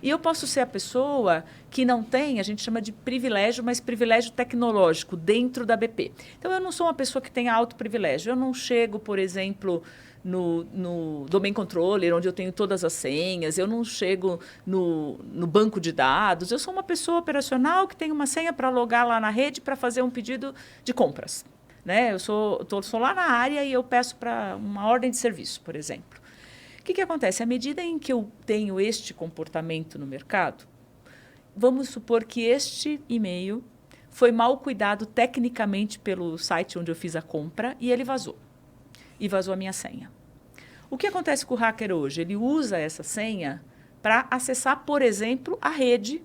E eu posso ser a pessoa que não tem, a gente chama de privilégio, mas privilégio tecnológico dentro da BP. Então, eu não sou uma pessoa que tem alto privilégio. Eu não chego, por exemplo, no Domain Controller, onde eu tenho todas as senhas. Eu não chego no banco de dados. Eu sou uma pessoa operacional que tem uma senha para logar lá na rede para fazer um pedido de compras. Né? Eu sou lá na área e eu peço para uma ordem de serviço, por exemplo. O que acontece? À medida em que eu tenho este comportamento no mercado, vamos supor que este e-mail foi mal cuidado tecnicamente pelo site onde eu fiz a compra e ele vazou. E vazou a minha senha. O que acontece com o hacker hoje? Ele usa essa senha para acessar, por exemplo, a rede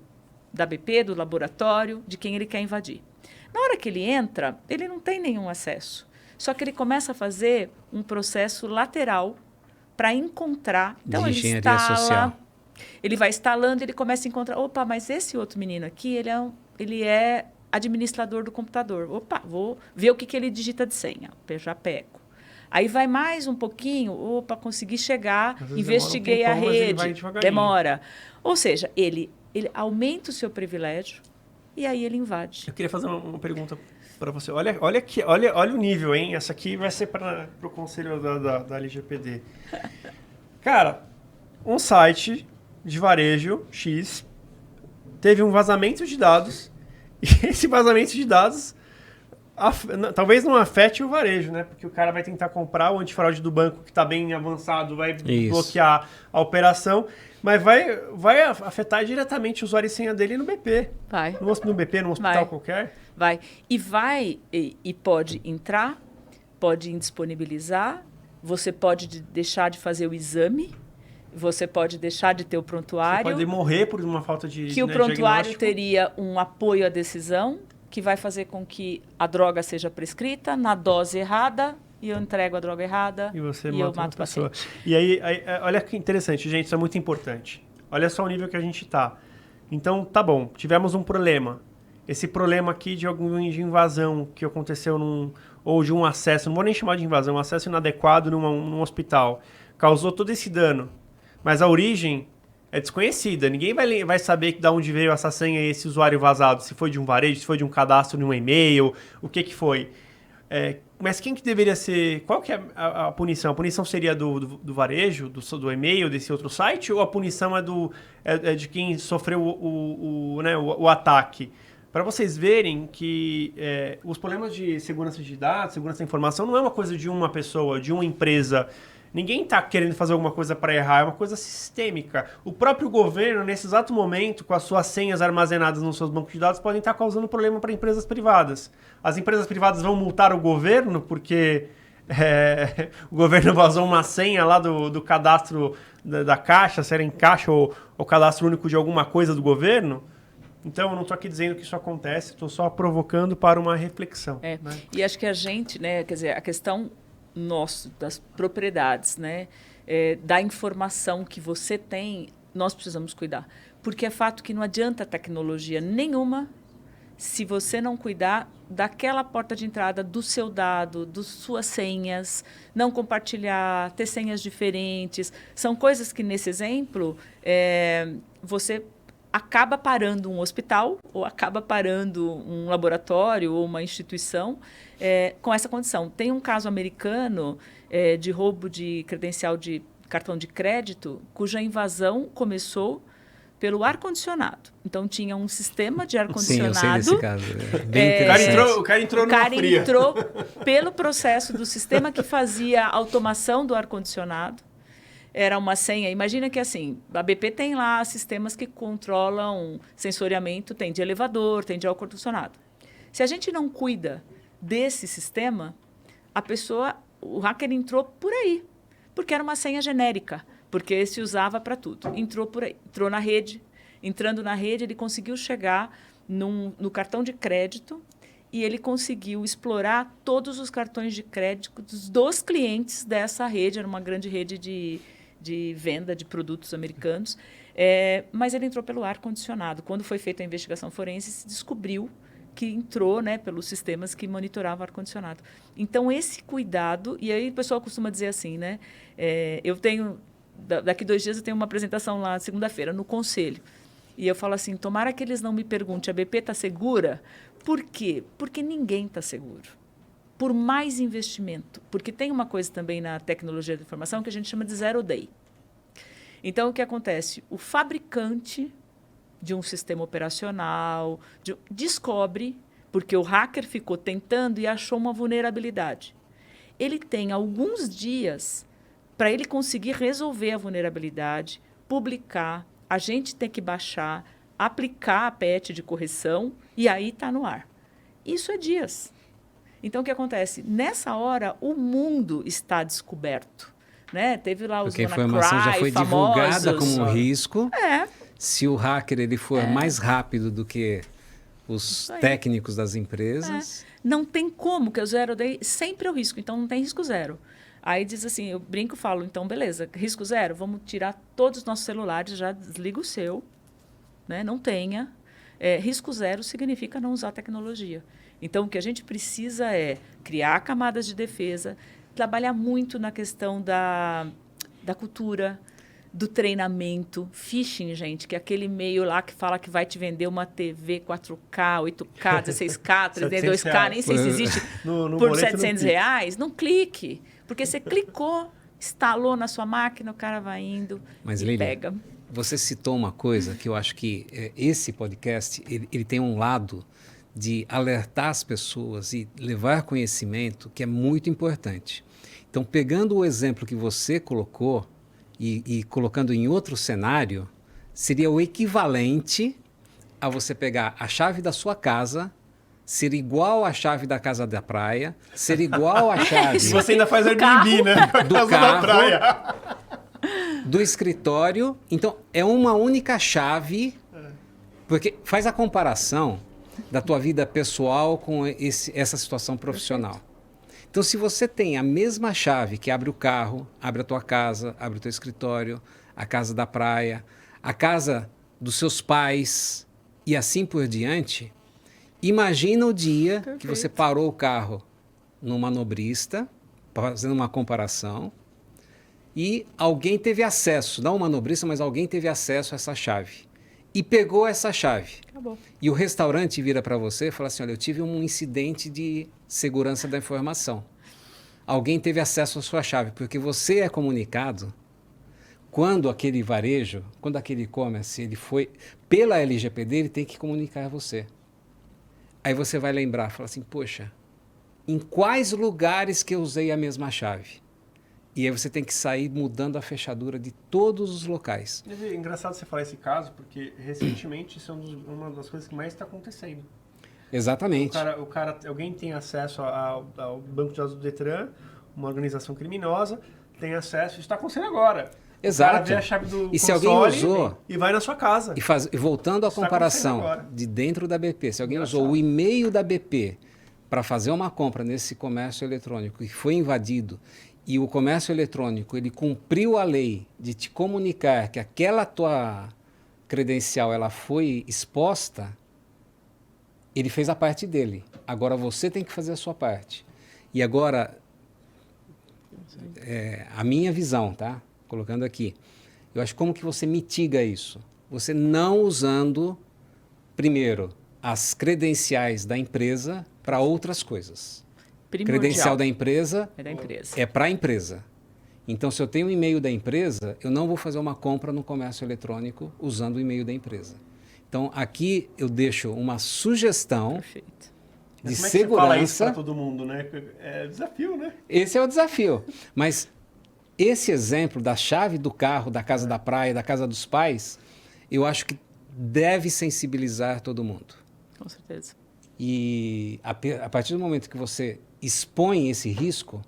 da BP, do laboratório, de quem ele quer invadir. Na hora que ele entra, ele não tem nenhum acesso. Só que ele começa a fazer um processo lateral para encontrar. Então, ele instala, social. Ele vai instalando, ele começa a encontrar. Opa, mas esse outro menino aqui, ele é administrador do computador. Opa, vou ver o que ele digita de senha. Eu já pego. Aí vai mais um pouquinho, opa, consegui chegar, investiguei a rede. Demora. Ou seja, ele aumenta o seu privilégio e aí ele invade. Eu queria fazer uma pergunta para você. Olha o nível, hein? Essa aqui vai ser para o conselho da LGPD. Cara, um site de varejo X teve um vazamento de dados e esse vazamento de dados talvez não afete o varejo, né? Porque o cara vai tentar comprar o antifraude do banco que está bem avançado, vai bloquear a operação, mas vai afetar diretamente o usuário e senha dele no BP. Vai. No BP, num hospital qualquer. Vai. E pode entrar, pode indisponibilizar, você pode deixar de fazer o exame, você pode deixar de ter o prontuário. Você pode morrer por uma falta de que o prontuário teria um apoio à decisão, que vai fazer com que a droga seja prescrita na dose errada e eu entrego a droga errada e eu mato o paciente. E aí, olha que interessante, gente, isso é muito importante. Olha só o nível que a gente está. Então, tá bom, tivemos um problema. Esse problema aqui de invasão que aconteceu ou de um acesso, não vou nem chamar de invasão, um acesso inadequado num hospital, causou todo esse dano. Mas a origem é desconhecida. Ninguém vai saber de onde veio essa senha e esse usuário vazado. Se foi de um varejo, se foi de um cadastro, de um e-mail, o que foi. Mas quem que deveria ser... Qual que é a punição? A punição seria do varejo, do e-mail, desse outro site? Ou a punição é de quem sofreu o ataque? Para vocês verem que os problemas de segurança de dados, segurança da informação, não é uma coisa de uma pessoa, de uma empresa. Ninguém está querendo fazer alguma coisa para errar, é uma coisa sistêmica. O próprio governo, nesse exato momento, com as suas senhas armazenadas nos seus bancos de dados, podem estar causando problema para empresas privadas. As empresas privadas vão multar o governo porque o governo vazou uma senha lá do cadastro da Caixa, se era em Caixa ou cadastro único de alguma coisa do governo. Então, eu não estou aqui dizendo que isso acontece, estou só provocando para uma reflexão. Né? E acho que a gente, né, quer dizer, a questão das propriedades, né, da informação que você tem, nós precisamos cuidar. Porque é fato que não adianta tecnologia nenhuma se você não cuidar daquela porta de entrada do seu dado, das suas senhas, não compartilhar, ter senhas diferentes. São coisas que, nesse exemplo, você acaba parando um hospital ou acaba parando um laboratório ou uma instituição com essa condição. Tem um caso americano de roubo de credencial de cartão de crédito, cuja invasão começou pelo ar-condicionado. Então, tinha um sistema de ar-condicionado. Sim, eu sei desse caso. Bem o cara entrou pelo processo do sistema que fazia a automação do ar-condicionado. Era uma senha. Imagina que, assim, a BP tem lá sistemas que controlam sensoriamento, tem de elevador, tem de ar-condicionado. Se a gente não cuida desse sistema, o hacker entrou por aí, porque era uma senha genérica, porque se usava para tudo. Entrou por aí, entrou na rede. Entrando na rede, ele conseguiu chegar no cartão de crédito e ele conseguiu explorar todos os cartões de crédito dos clientes dessa rede. Era uma grande rede de venda de produtos americanos, mas ele entrou pelo ar-condicionado. Quando foi feita a investigação forense, se descobriu que entrou, né, pelos sistemas que monitoravam o ar-condicionado. Então, esse cuidado... E aí o pessoal costuma dizer assim, né? Eu tenho... Daqui 2 dias eu tenho uma apresentação lá, segunda-feira, no Conselho. E eu falo assim, tomara que eles não me perguntem, a BP está segura? Por quê? Porque ninguém está seguro. Por mais investimento. Porque tem uma coisa também na tecnologia da informação que a gente chama de zero day. Então, o que acontece? O fabricante de um sistema operacional descobre, porque o hacker ficou tentando e achou uma vulnerabilidade. Ele tem alguns dias para ele conseguir resolver a vulnerabilidade, publicar, a gente tem que baixar, aplicar a patch de correção e aí está no ar. Isso é dias. Então, o que acontece? Nessa hora, o mundo está descoberto. Né? Teve lá os porque a informação já foi famosos. Divulgada como risco. É. Se o hacker ele for mais rápido do que os técnicos das empresas... Não tem como, que o zero day sempre é o risco, então não tem risco zero. Aí diz assim, eu brinco e falo, então beleza, risco zero, vamos tirar todos os nossos celulares, já desliga o seu, né? Não tenha. Risco zero significa não usar tecnologia. Então, o que a gente precisa é criar camadas de defesa, trabalhar muito na questão da cultura, do treinamento, phishing, gente, que é aquele e-mail lá que fala que vai te vender uma TV 4K, 8K, 16K, 32K, nem sei se existe, por R$700, não clique. Porque você clicou, instalou na sua máquina, o cara vai indo e pega. Você citou uma coisa que eu acho que esse podcast ele tem um lado de alertar as pessoas e levar conhecimento que é muito importante. Então, pegando o exemplo que você colocou e colocando em outro cenário, seria o equivalente a você pegar a chave da sua casa, ser igual à chave da casa da praia, ser igual à chave... E você ainda faz Airbnb, né? Do casa carro, da praia. Do escritório. Então, é uma única chave, porque faz a comparação da tua vida pessoal com essa situação profissional. Perfeito. Então, se você tem a mesma chave que abre o carro, abre a tua casa, abre o teu escritório, a casa da praia, a casa dos seus pais e assim por diante, imagina o dia que você parou o carro no manobrista, fazendo uma comparação, e alguém teve acesso, não o manobrista, mas alguém teve acesso a essa chave. E pegou essa chave. Acabou. E o restaurante vira para você e fala assim, olha, eu tive um incidente de segurança da informação. Alguém teve acesso à sua chave, porque você é comunicado quando aquele varejo, quando aquele e-commerce, ele foi, pela LGPD, ele tem que comunicar a você. Aí você vai lembrar, fala assim, poxa, em quais lugares que eu usei a mesma chave? E aí você tem que sair mudando a fechadura de todos os locais. É engraçado você falar esse caso, porque recentemente isso é uma das coisas que mais está acontecendo. Exatamente. Alguém tem acesso ao banco de dados do Detran, uma organização criminosa, tem acesso, isso está acontecendo agora. Exato. O cara vê a chave do e se alguém usou e vai na sua casa. E voltando à comparação de dentro da BP, se alguém usou o e-mail da BP para fazer uma compra nesse comércio eletrônico e foi invadido, e o comércio eletrônico ele cumpriu a lei de te comunicar que aquela tua credencial ela foi exposta, ele fez a parte dele. Agora você tem que fazer a sua parte. E agora, a minha visão, tá? Colocando aqui, eu acho como que você mitiga isso? Você não usando, primeiro, as credenciais da empresa para outras coisas. Primordial. Credencial da empresa é da empresa. É para a empresa. Então, se eu tenho um e-mail da empresa, eu não vou fazer uma compra no comércio eletrônico usando o e-mail da empresa. Então, aqui eu deixo uma sugestão Perfeito. de Como é que segurança. você fala isso para todo mundo, né? É desafio, né? Esse é o desafio. Mas esse exemplo da chave do carro, da casa da praia, da casa dos pais, eu acho que deve sensibilizar todo mundo. Com certeza. E a partir do momento que você expõe esse risco,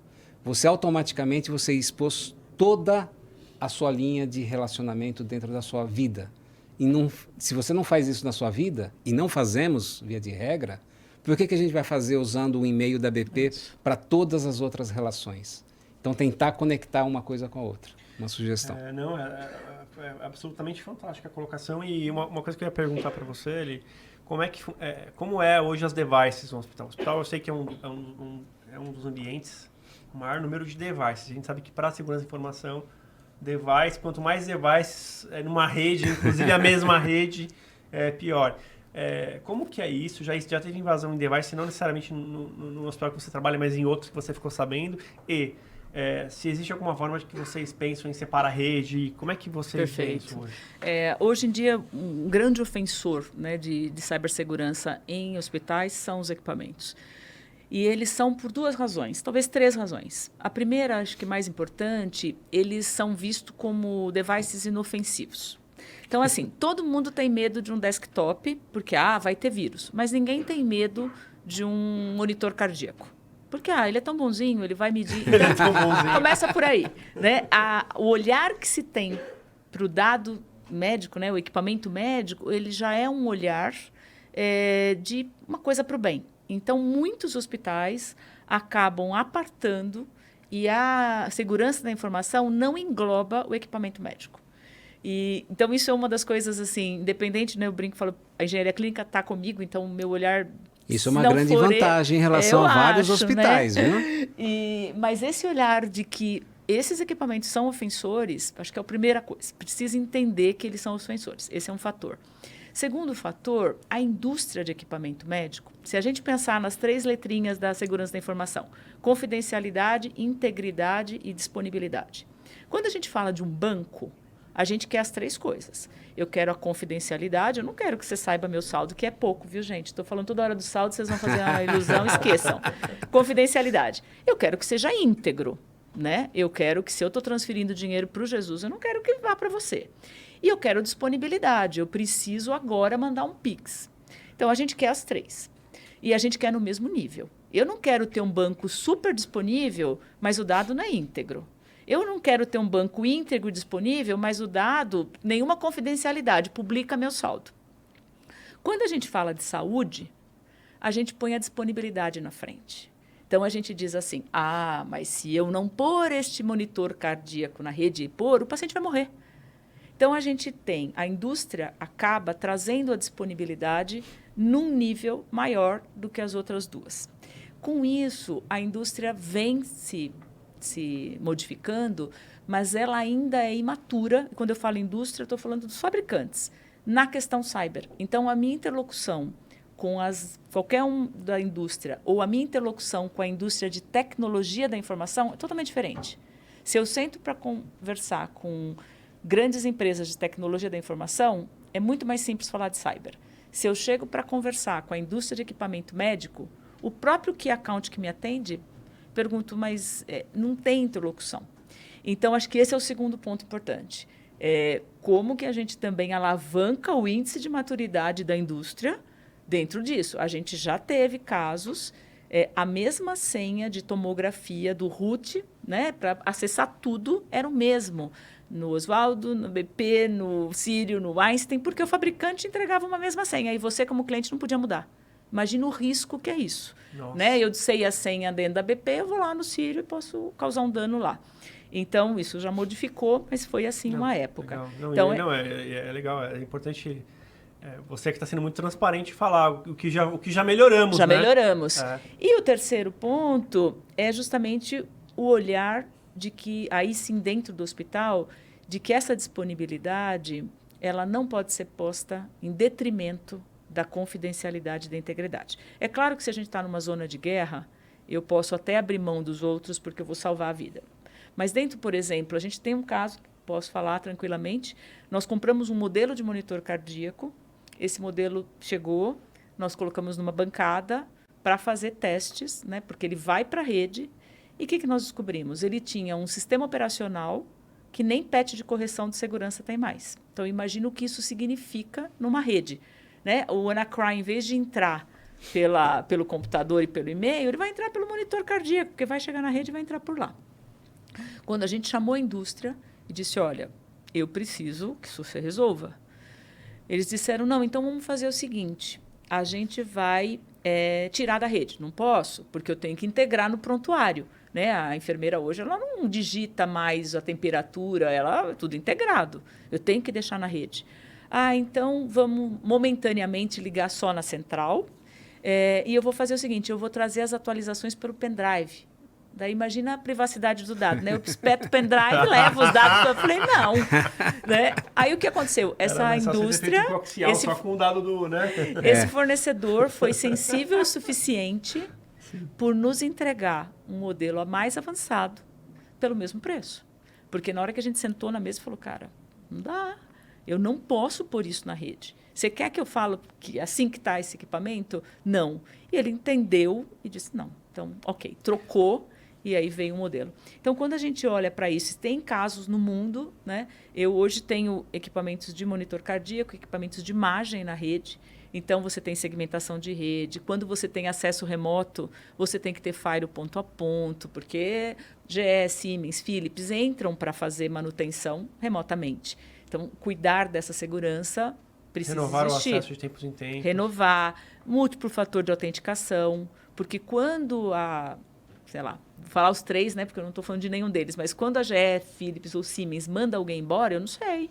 você automaticamente expôs toda a sua linha de relacionamento dentro da sua vida. E se você não faz isso na sua vida, e não fazemos, via de regra, por que a gente vai fazer usando o e-mail da BP para todas as outras relações? Então, tentar conectar uma coisa com a outra. Uma sugestão. É absolutamente fantástica a colocação. E uma coisa que eu ia perguntar para você, como é hoje as devices no hospital? O hospital eu sei que é um dos ambientes com o maior número de devices. A gente sabe que para a segurança da informação, quanto mais devices numa rede, inclusive a mesma rede, é pior. Como que é isso? Já teve invasão em device, não necessariamente no hospital que você trabalha, mas em outros que você ficou sabendo? E se existe alguma forma de que vocês pensam em separar a rede, como é que vocês pensam hoje? Hoje em dia, um grande ofensor, né, de cibersegurança em hospitais são os equipamentos. E eles são por 2 razões, talvez 3 razões. A primeira, acho que mais importante, eles são vistos como devices inofensivos. Então, assim, todo mundo tem medo de um desktop, porque, vai ter vírus. Mas ninguém tem medo de um monitor cardíaco. Porque, ele é tão bonzinho, ele vai medir. Então, começa por aí. Né? O olhar que se tem para o dado médico, né, o equipamento médico, ele já é um olhar de uma coisa para o bem. Então, muitos hospitais acabam apartando e a segurança da informação não engloba o equipamento médico. Então, isso é uma das coisas, assim, independente, né, eu brinco e falo, a engenharia clínica está comigo, então o meu olhar... Isso é uma grande vantagem em relação a vários hospitais, né? Viu? Mas esse olhar de que esses equipamentos são ofensores, acho que é a primeira coisa. Precisa entender que eles são ofensores. Esse é um fator. Segundo fator, a indústria de equipamento médico. Se a gente pensar nas 3 letrinhas da segurança da informação, confidencialidade, integridade e disponibilidade. Quando a gente fala de um banco, a gente quer as 3 coisas. Eu quero a confidencialidade, eu não quero que você saiba meu saldo, que é pouco, viu, gente? Estou falando toda hora do saldo, vocês vão fazer uma ilusão, esqueçam. Confidencialidade. Eu quero que seja íntegro, né? Eu quero que, se eu estou transferindo dinheiro para o Jesus, eu não quero que vá para você. E eu quero disponibilidade, eu preciso agora mandar um Pix. Então, a gente quer as 3. E a gente quer no mesmo nível. Eu não quero ter um banco super disponível, mas o dado não é íntegro. Eu não quero ter um banco íntegro disponível, mas o dado, nenhuma confidencialidade, publica meu saldo. Quando a gente fala de saúde, a gente põe a disponibilidade na frente. Então, a gente diz assim, mas se eu não pôr este monitor cardíaco na rede e pôr, o paciente vai morrer. Então, a gente tem, a indústria acaba trazendo a disponibilidade num nível maior do que as outras 2. Com isso, a indústria vem se modificando, mas ela ainda é imatura. Quando eu falo indústria, eu estou falando dos fabricantes, na questão cyber. Então, a minha interlocução com qualquer um da indústria ou a minha interlocução com a indústria de tecnologia da informação é totalmente diferente. Se eu sento para conversar com grandes empresas de tecnologia da informação, é muito mais simples falar de cyber. Se eu chego para conversar com a indústria de equipamento médico, o próprio key account que me atende, pergunto, mas não tem interlocução. Então, acho que esse é o segundo ponto importante. Como que a gente também alavanca o índice de maturidade da indústria dentro disso? A gente já teve casos, a mesma senha de tomografia do root, né, para acessar tudo, era o mesmo. No Oswaldo, no BP, no Sírio, no Einstein, porque o fabricante entregava uma mesma senha e você, como cliente, não podia mudar. Imagina o risco que é isso. Né? Eu sei a senha dentro da BP, eu vou lá no Sírio e posso causar um dano lá. Então, isso já modificou, mas foi assim uma época. Então, é legal, é importante você que está sendo muito transparente falar o que já melhoramos. Já melhoramos. E o terceiro ponto é justamente o olhar de que, aí sim, dentro do hospital, de que essa disponibilidade ela não pode ser posta em detrimento da confidencialidade e da integridade. É claro que se a gente está numa zona de guerra, eu posso até abrir mão dos outros porque eu vou salvar a vida. Mas dentro, por exemplo, a gente tem um caso, posso falar tranquilamente, nós compramos um modelo de monitor cardíaco, esse modelo chegou, nós colocamos numa bancada para fazer testes, né, porque ele vai para a rede. E o que nós descobrimos? Ele tinha um sistema operacional que nem patch de correção de segurança tem mais. Então, imagina o que isso significa numa rede. Né? O WannaCry, em vez de entrar pelo computador e pelo e-mail, ele vai entrar pelo monitor cardíaco, porque vai chegar na rede e vai entrar por lá. Quando a gente chamou a indústria e disse, olha, eu preciso que isso se resolva. Eles disseram, não, então vamos fazer o seguinte, a gente vai tirar da rede. Não posso, porque eu tenho que integrar no prontuário. Né? A enfermeira hoje ela não digita mais a temperatura, ela é tudo integrado. Eu tenho que deixar na rede. Então vamos momentaneamente ligar só na central. E eu vou fazer o seguinte, eu vou trazer as atualizações pelo pendrive. Daí imagina a privacidade do dado, né? Eu espeto o pendrive, levo os dados. Eu falei, não. Né? Aí o que aconteceu? Essa indústria... Só com o dado do... Né? Esse fornecedor foi sensível o suficiente por nos entregar um modelo mais avançado pelo mesmo preço. Porque na hora que a gente sentou na mesa, falou, cara, não dá. Eu não posso pôr isso na rede. Você quer que eu fale que assim que está esse equipamento? Não. E ele entendeu e disse, não. Então, ok, trocou e aí veio o modelo. Então, quando a gente olha para isso, tem casos no mundo, né? Eu hoje tenho equipamentos de monitor cardíaco, equipamentos de imagem na rede. Então, você tem segmentação de rede. Quando você tem acesso remoto, você tem que ter firewall ponto a ponto, porque GE, Siemens, Philips entram para fazer manutenção remotamente. Então, cuidar dessa segurança precisa Renovar existir. O acesso de tempos em tempos. Renovar, múltiplo fator de autenticação, porque quando sei lá, vou falar os 3, né, porque eu não estou falando de nenhum deles, mas quando a GE, Philips ou Siemens manda alguém embora, eu não sei.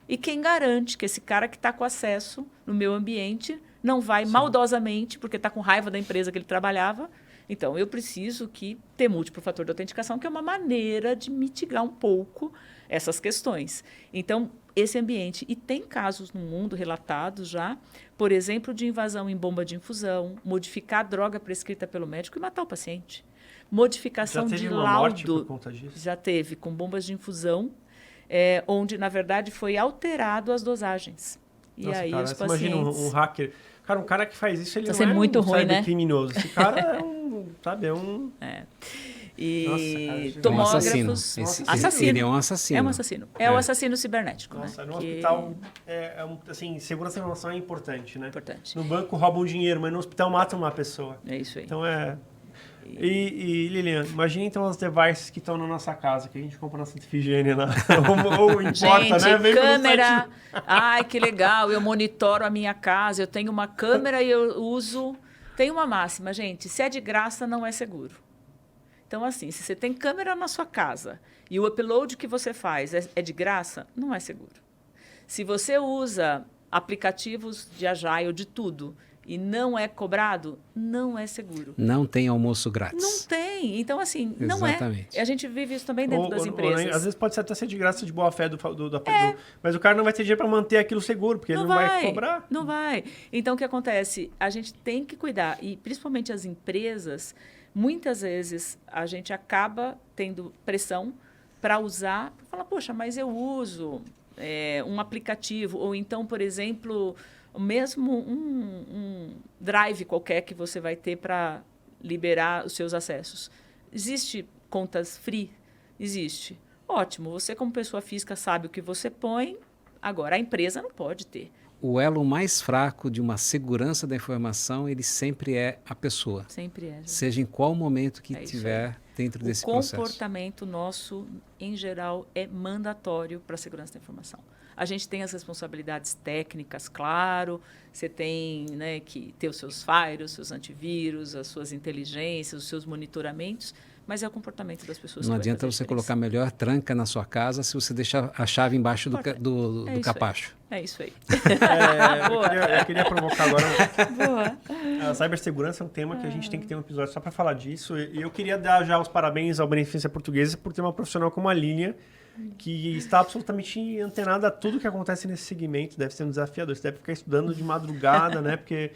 E quem garante que esse cara que está com acesso no meu ambiente não vai maldosamente, porque está com raiva da empresa que ele trabalhava? Então, eu preciso ter múltiplo fator de autenticação, que é uma maneira de mitigar um pouco essas questões. Então, esse ambiente. E tem casos no mundo relatados já, por exemplo, de invasão em bomba de infusão, modificar a droga prescrita pelo médico e matar o paciente. Modificação de laudo. Já teve uma morte por conta disso? Já teve, com bombas de infusão, onde, na verdade, foi alterado as dosagens. E aí cara, os você pacientes... Imagina um hacker... Cara, um cara que faz isso, ele tá não sendo é muito um ruim, né? criminoso. Esse cara é um... Sabe, é um... E Nossa, tomógrafos... Assassino. Ele é um assassino. É um assassino. É o assassino cibernético. Nossa, né? no hospital, assim, segurança da informação é importante, né? Importante. No banco roubam dinheiro, mas no hospital matam uma pessoa. É isso aí. Então E Lilian, imagina então os devices que estão na nossa casa, que a gente compra na Santa Efigênia, ou importa, gente, né? Vem câmera, ai que legal, eu monitoro a minha casa, eu tenho uma câmera e eu uso... Tem uma máxima, gente, se é de graça não é seguro. Então, assim, se você tem câmera na sua casa e o upload que você faz é de graça, não é seguro. Se você usa aplicativos de Agile, de tudo, e não é cobrado, não é seguro. Não tem almoço grátis. Não tem. Então, assim, Exatamente. não é. A gente vive isso também dentro das empresas. Às vezes pode até ser de graça, de boa fé mas o cara não vai ter dinheiro para manter aquilo seguro, porque ele não vai cobrar. Não vai. Então, o que acontece? A gente tem que cuidar, e principalmente as empresas, muitas vezes a gente acaba tendo pressão para usar, para falar, poxa, mas eu uso um aplicativo, ou então, por exemplo... mesmo um drive qualquer que você vai ter para liberar os seus acessos. Existe contas free? Existe. Ótimo, você como pessoa física sabe o que você põe, agora a empresa não pode ter. O elo mais fraco de uma segurança da informação, ele sempre é a pessoa. Sempre é. Seja em qual momento que estiver dentro desse processo. O comportamento nosso, em geral, é mandatório para a segurança da informação. A gente tem as responsabilidades técnicas, claro. Você tem, né, que ter os seus firewalls, os seus antivírus, as suas inteligências, os seus monitoramentos, mas é o comportamento das pessoas. Não adianta você colocar melhor tranca na sua casa se você deixar a chave embaixo do capacho. É isso aí. Eu queria provocar agora. A cibersegurança é um tema que a gente tem que ter um episódio só para falar disso. E eu queria dar já os parabéns ao Beneficência Portuguesa por ter uma profissional como a Lilian, que está absolutamente antenada a tudo que acontece nesse segmento. Deve ser um desafiador. Você deve ficar estudando de madrugada, né? Porque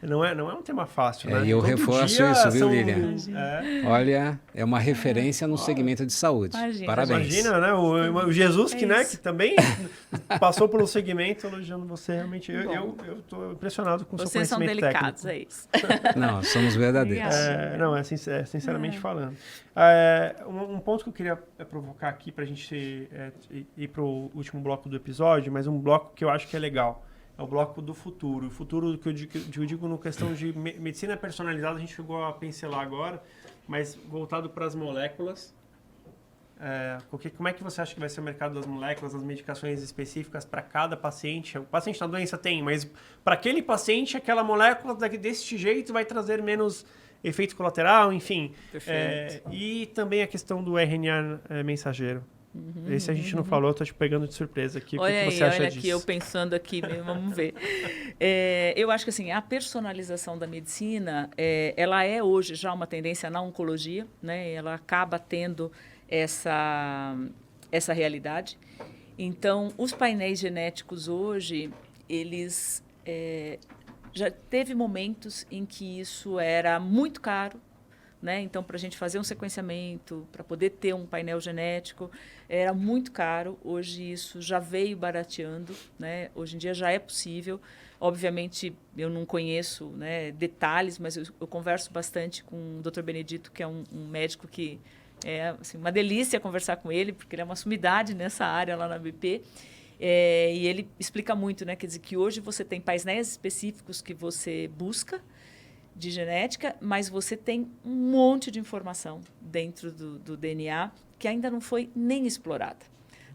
não é um tema fácil, né? E eu reforço isso, viu, Lilian? Olha, é uma referência no segmento de saúde. Parabéns. Imagina, né? O Jesus, que também passou pelo segmento, elogiando você. Realmente, eu estou impressionado com o seu conhecimento técnico. Vocês são delicados, é isso. Não, somos verdadeiros. Sinceramente falando. Um ponto que eu queria provocar aqui para a gente ir para o último bloco do episódio, mas um bloco que eu acho que é legal. É o bloco do futuro. O futuro que eu digo no questão de medicina personalizada, a gente chegou a pincelar agora, mas voltado para as moléculas. Como é que você acha que vai ser o mercado das moléculas, das medicações específicas para cada paciente? O paciente na doença tem, mas para aquele paciente, aquela molécula desse jeito vai trazer menos efeito colateral, enfim. E também a questão do RNA mensageiro. Esse a gente não falou, eu tô te pegando de surpresa aqui. Olha o que aí, você acha olha disso? aqui, eu pensando aqui, vamos ver. Eu acho que assim, a personalização da medicina, ela é hoje já uma tendência na oncologia, né? Ela acaba tendo essa realidade. Então, os painéis genéticos hoje, eles já teve momentos em que isso era muito caro, né? Então, para a gente fazer um sequenciamento, para poder ter um painel genético, era muito caro. Hoje isso já veio barateando, né? Hoje em dia já é possível. Obviamente, eu não conheço, né, detalhes, mas eu converso bastante com o Dr. Benedito, que é um médico que é assim, uma delícia conversar com ele, porque ele é uma sumidade nessa área lá na BP. E ele explica muito, né? Quer dizer, que hoje você tem painéis específicos que você busca, de genética, mas você tem um monte de informação dentro do DNA que ainda não foi nem explorada,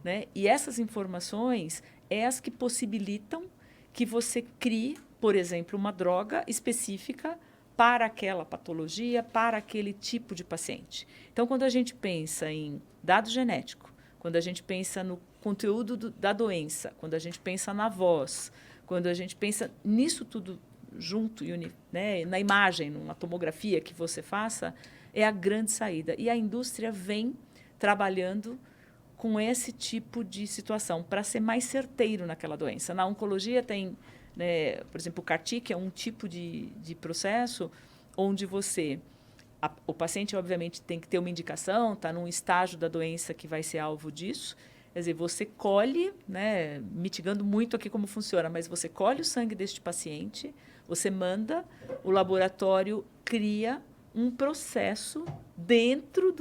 né? E essas informações é as que possibilitam que você crie, por exemplo, uma droga específica para aquela patologia, para aquele tipo de paciente. Então, quando a gente pensa em dado genético, quando a gente pensa no conteúdo da doença, quando a gente pensa na voz, quando a gente pensa nisso tudo junto, né, na imagem, numa tomografia que você faça, é a grande saída. E a indústria vem trabalhando com esse tipo de situação para ser mais certeiro naquela doença. Na oncologia tem, né, por exemplo, o CAR-T, que é um tipo de processo onde o paciente, obviamente, tem que ter uma indicação, está num estágio da doença que vai ser alvo disso. Quer dizer, você colhe, né, mitigando muito aqui como funciona, mas você colhe o sangue deste paciente, você manda, o laboratório cria um processo dentro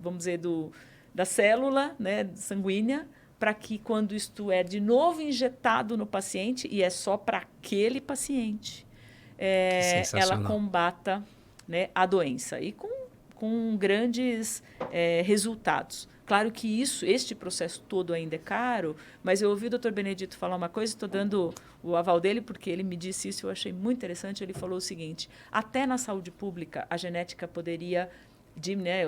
vamos dizer, da célula, né, sanguínea, para que quando isto é de novo injetado no paciente, e é só para aquele paciente, ela combata, né, a doença. E com grandes resultados. Claro que este processo todo ainda é caro, mas eu ouvi o Dr. Benedito falar uma coisa, estou dando o aval dele, porque ele me disse isso, eu achei muito interessante. Ele falou o seguinte: até na saúde pública, a genética poderia,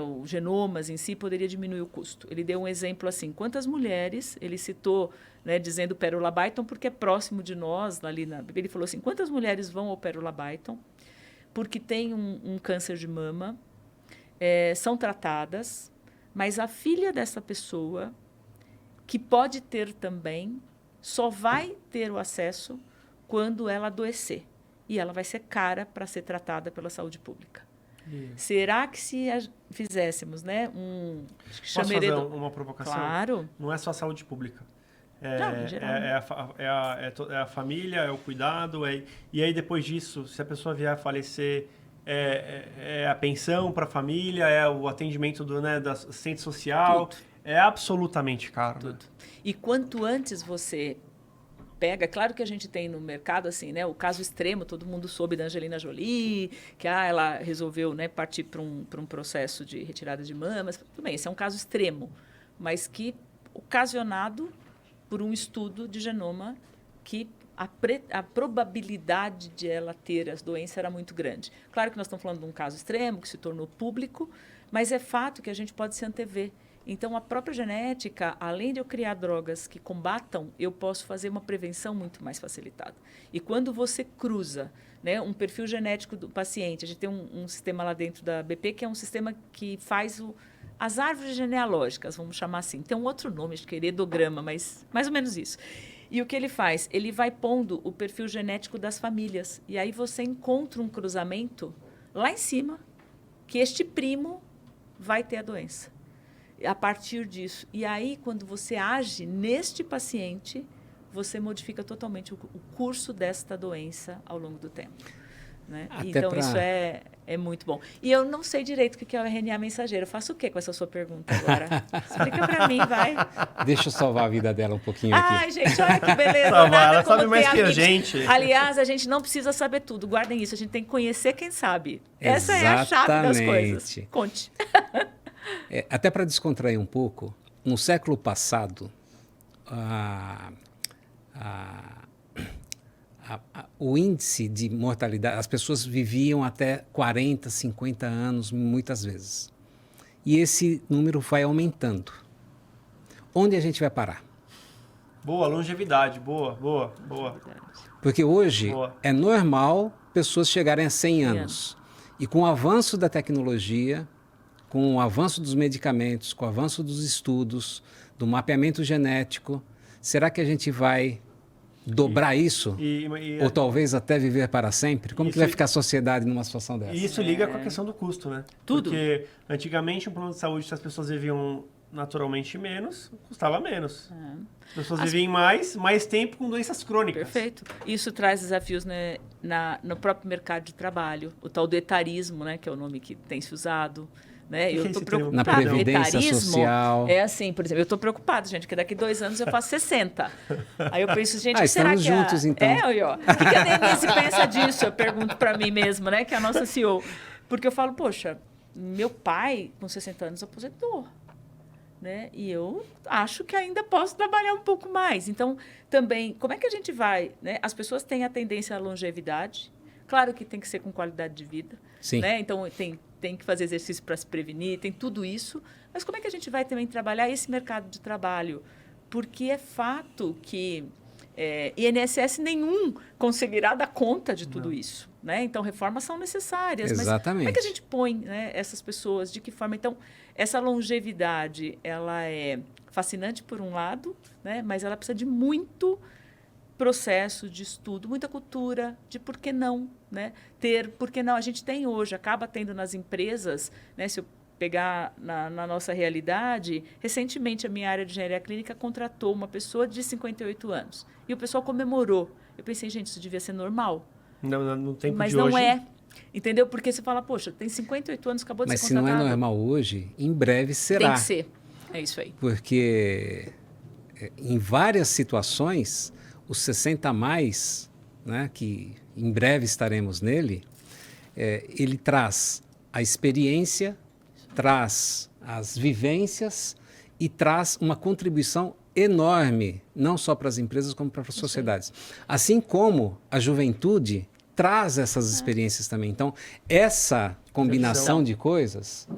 o genomas em si, poderia diminuir o custo. Ele deu um exemplo assim: quantas mulheres, ele citou, né, dizendo Pérola Byton, porque é próximo de nós, ali na ele falou assim: quantas mulheres vão ao Pérola Byton porque têm um câncer de mama, são tratadas, mas a filha dessa pessoa, que pode ter também, só vai ter o acesso quando ela adoecer. E ela vai ser cara para ser tratada pela saúde pública. Será que se fizéssemos, né, Posso fazer uma provocação? Claro. Não é só a saúde pública. Não, em geral, é a família, é o cuidado. E aí, depois disso, se a pessoa vier a falecer, é a pensão para a família, é o atendimento da assistente social. Tudo. É absolutamente caro. Tudo. E quanto antes você pega, claro que a gente tem no mercado assim, né, o caso extremo, todo mundo soube da Angelina Jolie, que ela resolveu, né, partir para um processo de retirada de mamas. Tudo bem, esse é um caso extremo, mas que ocasionado por um estudo de genoma que a probabilidade de ela ter as doenças era muito grande. Claro que nós estamos falando de um caso extremo, que se tornou público, mas é fato que a gente pode se antever. Então, a própria genética, além de eu criar drogas que combatam, eu posso fazer uma prevenção muito mais facilitada. E quando você cruza, né, um perfil genético do paciente, a gente tem um sistema lá dentro da BP, que é um sistema que faz as árvores genealógicas, vamos chamar assim. Tem um outro nome, acho que é heredograma, mas mais ou menos isso. E o que ele faz? Ele vai pondo o perfil genético das famílias. E aí você encontra um cruzamento lá em cima, que este primo vai ter a doença. A partir disso. E aí, quando você age neste paciente, você modifica totalmente o curso desta doença ao longo do tempo. Né? Então, isso é muito bom. E eu não sei direito o que é o RNA mensageiro. Eu faço o quê com essa sua pergunta agora? Explica para mim, vai. Deixa eu salvar a vida dela um pouquinho aqui. Ai, gente, olha que beleza. Ela sabe mais que a gente. Aliás, a gente não precisa saber tudo. Guardem isso. A gente tem que conhecer quem sabe. Essa é a chave das coisas. Conte. Até para descontrair um pouco, no século passado, o índice de mortalidade, as pessoas viviam até 40, 50 anos, muitas vezes. e esse número vai aumentando. Onde a gente vai parar? Boa, longevidade. Boa. Porque hoje Boa. é normal pessoas chegarem a 100 anos. E com o avanço da tecnologia, com o avanço dos medicamentos, com o avanço dos estudos, do mapeamento genético, será que a gente vai dobrar isso? Ou talvez até viver para sempre? Como que vai ficar a sociedade numa situação dessa? E isso liga com a questão do custo, né? Tudo. Porque antigamente um plano de saúde, se as pessoas viviam naturalmente menos, custava menos. As pessoas viviam mais tempo com doenças crônicas. Perfeito. Isso traz desafios, né, no próprio mercado de trabalho. O tal do etarismo, né, que é o nome que tem se usado. Né? Eu estou preocupada. Na previdência etarismo social. É assim, por exemplo, eu estou preocupada, gente, que daqui 2 anos eu faço 60. Aí eu penso, gente, o que será estamos que juntos, então. ó. O que a Denise pensa disso? Eu pergunto para mim mesma, né, que é a nossa CEO. Porque eu falo, poxa, meu pai, com 60 anos, aposentou. Né? E eu acho que ainda posso trabalhar um pouco mais. Então, também, como é que a gente vai? Né? As pessoas têm a tendência à longevidade. Claro que tem que ser com qualidade de vida. Sim. Né? Então, tem que fazer exercício para se prevenir, tem tudo isso. Mas como é que a gente vai também trabalhar esse mercado de trabalho? Porque é fato que INSS nenhum conseguirá dar conta de tudo isso. Né? Então, reformas são necessárias. Exatamente. Mas como é que a gente põe, né, essas pessoas? De que forma? Então, essa longevidade, ela é fascinante por um lado, né, mas ela precisa de muito processo de estudo, muita cultura de por que não, né? Por que não? A gente tem hoje, acaba tendo nas empresas, né, se eu pegar na nossa realidade, recentemente a minha área de engenharia clínica contratou uma pessoa de 58 anos. E o pessoal comemorou. Eu pensei, gente, isso devia ser normal. No tempo mas de não hoje... é. Entendeu? Porque você fala, poxa, tem 58 anos, acabou de ser contratado. Mas se não é normal hoje, em breve será. Tem que ser. É isso aí. Porque em várias situações, os 60 a mais, né, que em breve estaremos nele, ele traz a experiência, traz as vivências e traz uma contribuição enorme, não só para as empresas, como para as sociedades. Assim como a juventude traz essas experiências também. Então, essa combinação de coisas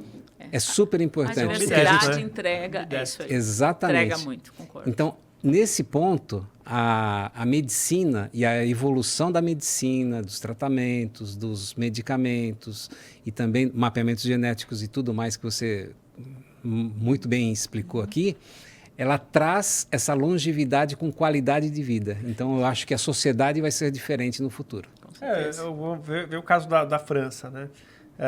é super importante. A diversidade entrega, é isso aí. Exatamente. Entrega muito, concordo. Então, nesse ponto, a medicina e a evolução da medicina, dos tratamentos, dos medicamentos e também mapeamentos genéticos e tudo mais que você muito bem explicou aqui, ela traz essa longevidade com qualidade de vida. Então, eu acho que a sociedade vai ser diferente no futuro. Eu vou ver o caso da França, né?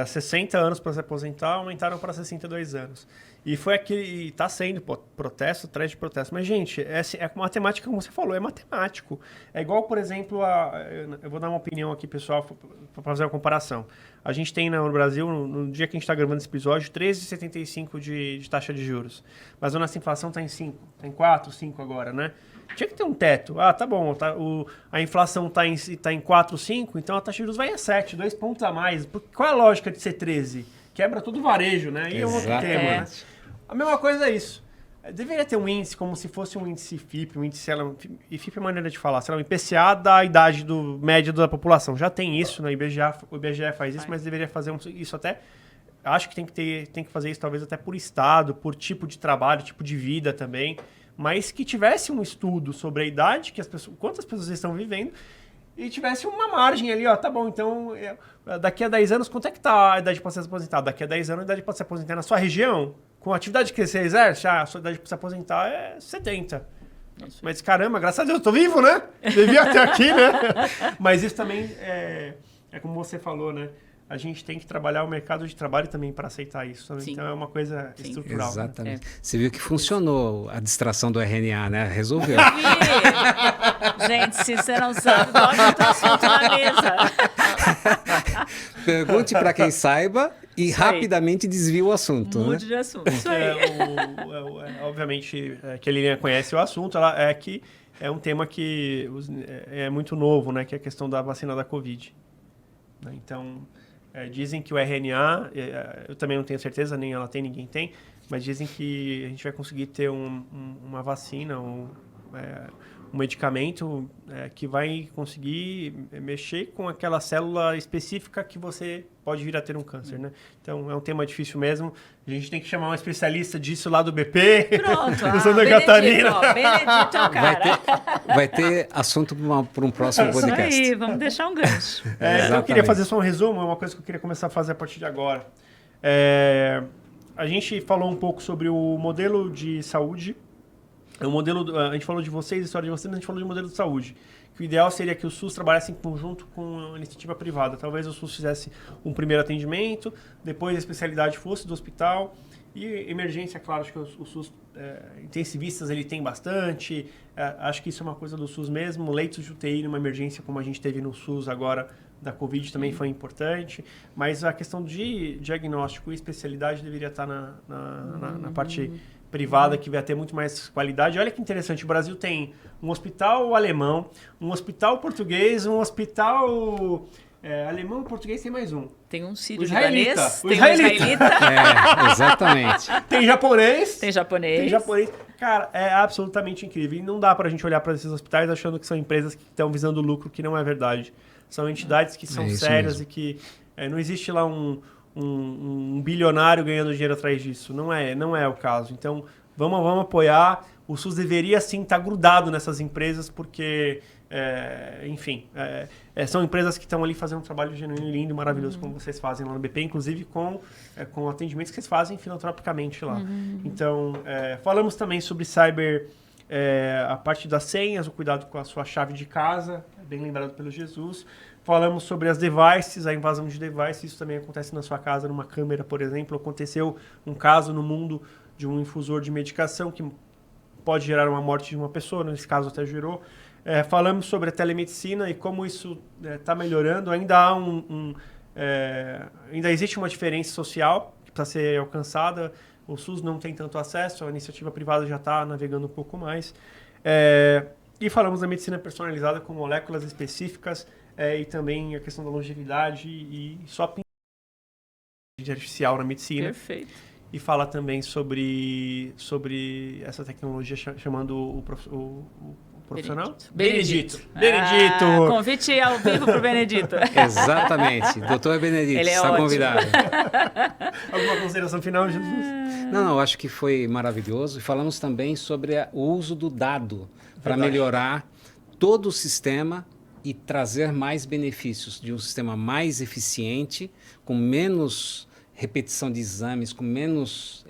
60 anos para se aposentar, aumentaram para 62 anos. E foi aquele... Está sendo protesto, atrás de protesto. Mas, gente, é matemática, como você falou, é matemático. É igual, por exemplo, eu vou dar uma opinião aqui, pessoal, para fazer uma comparação. A gente tem no Brasil, no dia que a gente está gravando esse episódio, 13,75 de taxa de juros. Mas a nossa inflação está em 5, está em 4, 5 agora, né? Tinha que ter um teto. Tá bom, a inflação está em 4, 5, então a taxa de juros vai a 7, 2 pontos a mais. Qual é a lógica de ser 13? Quebra todo o varejo, né? E é um outro tema, né? A mesma coisa é isso. Deveria ter um índice como se fosse um índice FIPE, um índice... FIPE é maneira de falar, sei lá, um IPCA da idade média da população. Já tem isso, né? O IBGE faz isso, mas deveria fazer isso até... Acho que tem que fazer isso talvez até por estado, por tipo de trabalho, tipo de vida também. Mas que tivesse um estudo sobre a idade, quantas pessoas estão vivendo, e tivesse uma margem ali, tá bom, então daqui a 10 anos, quanto é que tá a idade para se aposentar? Daqui a 10 anos, a idade para se aposentar na sua região, com a atividade que você exerce, a sua idade para se aposentar é 70. Mas caramba, graças a Deus, eu tô vivo, né? Devia até aqui, né? Mas isso também é como você falou, né? A gente tem que trabalhar o mercado de trabalho também para aceitar isso. Sim. Então é uma coisa estrutural. Exatamente. Né? Você viu que funcionou a distração do RNA, né? Resolveu. Gente, se você não sabe, bote outro assunto na mesa. Pergunte para quem saiba e rapidamente desvie o assunto. Mude de assunto. Isso aí. Obviamente, que a Lilian conhece o assunto, que é um tema que é muito novo, né? Que é a questão da vacina da Covid. Então... dizem que o RNA, eu também não tenho certeza, nem ela tem, ninguém tem, mas dizem que a gente vai conseguir ter uma vacina, um medicamento que vai conseguir mexer com aquela célula específica que você pode vir a ter um câncer, né? Então, é um tema difícil mesmo. A gente tem que chamar um especialista disso lá do BP. Pronto. Do Santa Catarina. Ó, Benedito é o cara. Vai ter assunto para um próximo podcast. Isso aí, vamos deixar um gancho. Eu queria fazer só um resumo, é uma coisa que eu queria começar a fazer a partir de agora. A gente falou um pouco sobre o modelo de saúde. A gente falou de vocês, a história de vocês, mas a gente falou de modelo de saúde. Que o ideal seria que o SUS trabalhasse em conjunto com a iniciativa privada. Talvez o SUS fizesse um primeiro atendimento, depois a especialidade fosse do hospital. E emergência, claro, acho que o SUS, intensivistas, ele tem bastante. Acho que isso é uma coisa do SUS mesmo. Leitos de UTI numa emergência, como a gente teve no SUS agora, da Covid, também foi importante. Mas a questão de diagnóstico e especialidade deveria estar na parte privada, que vai ter muito mais qualidade. Olha que interessante, o Brasil tem um hospital alemão, um hospital português, um hospital alemão e português, tem mais um. Tem um sírio-libanês, tem um israelita. Exatamente. Tem japonês. Tem japonês. Cara, é absolutamente incrível. E não dá pra gente olhar para esses hospitais achando que são empresas que estão visando lucro, que não é verdade. São entidades que são sérias mesmo. E que não existe lá um bilionário ganhando dinheiro atrás disso. Não é o caso. Então, vamos apoiar. O SUS deveria, sim, estar grudado nessas empresas, porque, enfim, são empresas que estão ali fazendo um trabalho genuíno, lindo, maravilhoso, como vocês fazem lá no BP, inclusive com atendimentos que vocês fazem filantropicamente lá. Então, falamos também sobre cyber, a parte das senhas, o cuidado com a sua chave de casa, bem lembrado pelo Jesus. Falamos sobre as devices, a invasão de devices, isso também acontece na sua casa, numa câmera, por exemplo. Aconteceu um caso no mundo de um infusor de medicação que pode gerar uma morte de uma pessoa, nesse caso até gerou. Falamos sobre a telemedicina e como isso está melhorando. Ainda há ainda existe uma diferença social que precisa ser alcançada. O SUS não tem tanto acesso, a iniciativa privada já está navegando um pouco mais. E falamos da medicina personalizada com moléculas específicas, e também a questão da longevidade e só artificial na medicina. Perfeito. E fala também sobre essa tecnologia chamando o profissional? Benedito. Convite ao vivo para o Benedito. Exatamente. Doutor Benedito, ele está convidado. Alguma consideração final, Jesus? Não, acho que foi maravilhoso. E falamos também sobre o uso do dado para melhorar todo o sistema e trazer mais benefícios de um sistema mais eficiente, com menos repetição de exames, com menos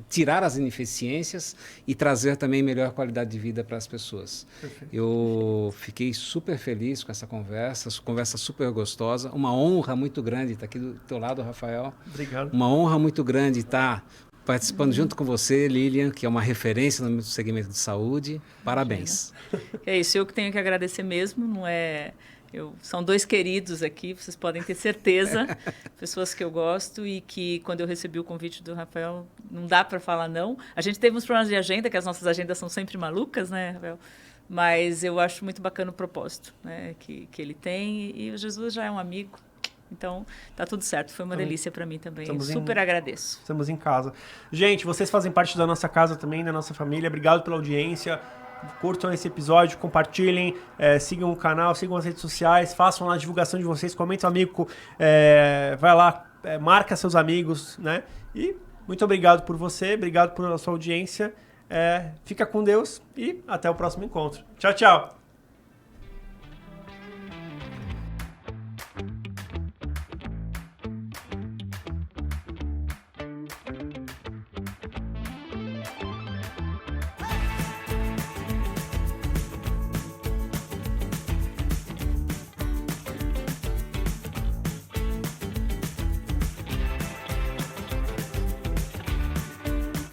tirar as ineficiências e trazer também melhor qualidade de vida para as pessoas. Perfeito. Eu fiquei super feliz com essa conversa super gostosa, uma honra muito grande estar aqui do teu lado, Rafael. Obrigado. Uma honra muito grande estar participando junto com você, Lilian, que é uma referência no segmento de saúde. Parabéns. É isso, eu que tenho que agradecer mesmo, não é... São dois queridos aqui, vocês podem ter certeza, pessoas que eu gosto e que, quando eu recebi o convite do Rafael, não dá para falar não. A gente teve uns problemas de agenda, que as nossas agendas são sempre malucas, né, Rafael? Mas eu acho muito bacana o propósito, né, que ele tem, e o Jesus já é um amigo. Então, tá tudo certo. Foi uma delícia para mim também. Super agradeço. Estamos em casa. Gente, vocês fazem parte da nossa casa também, da nossa família. Obrigado pela audiência. Curtam esse episódio, compartilhem, sigam o canal, sigam as redes sociais, façam a divulgação de vocês, comentem um amigo, vai lá, marca seus amigos, né? E muito obrigado por você, obrigado pela sua audiência. Fica com Deus e até o próximo encontro. Tchau, tchau!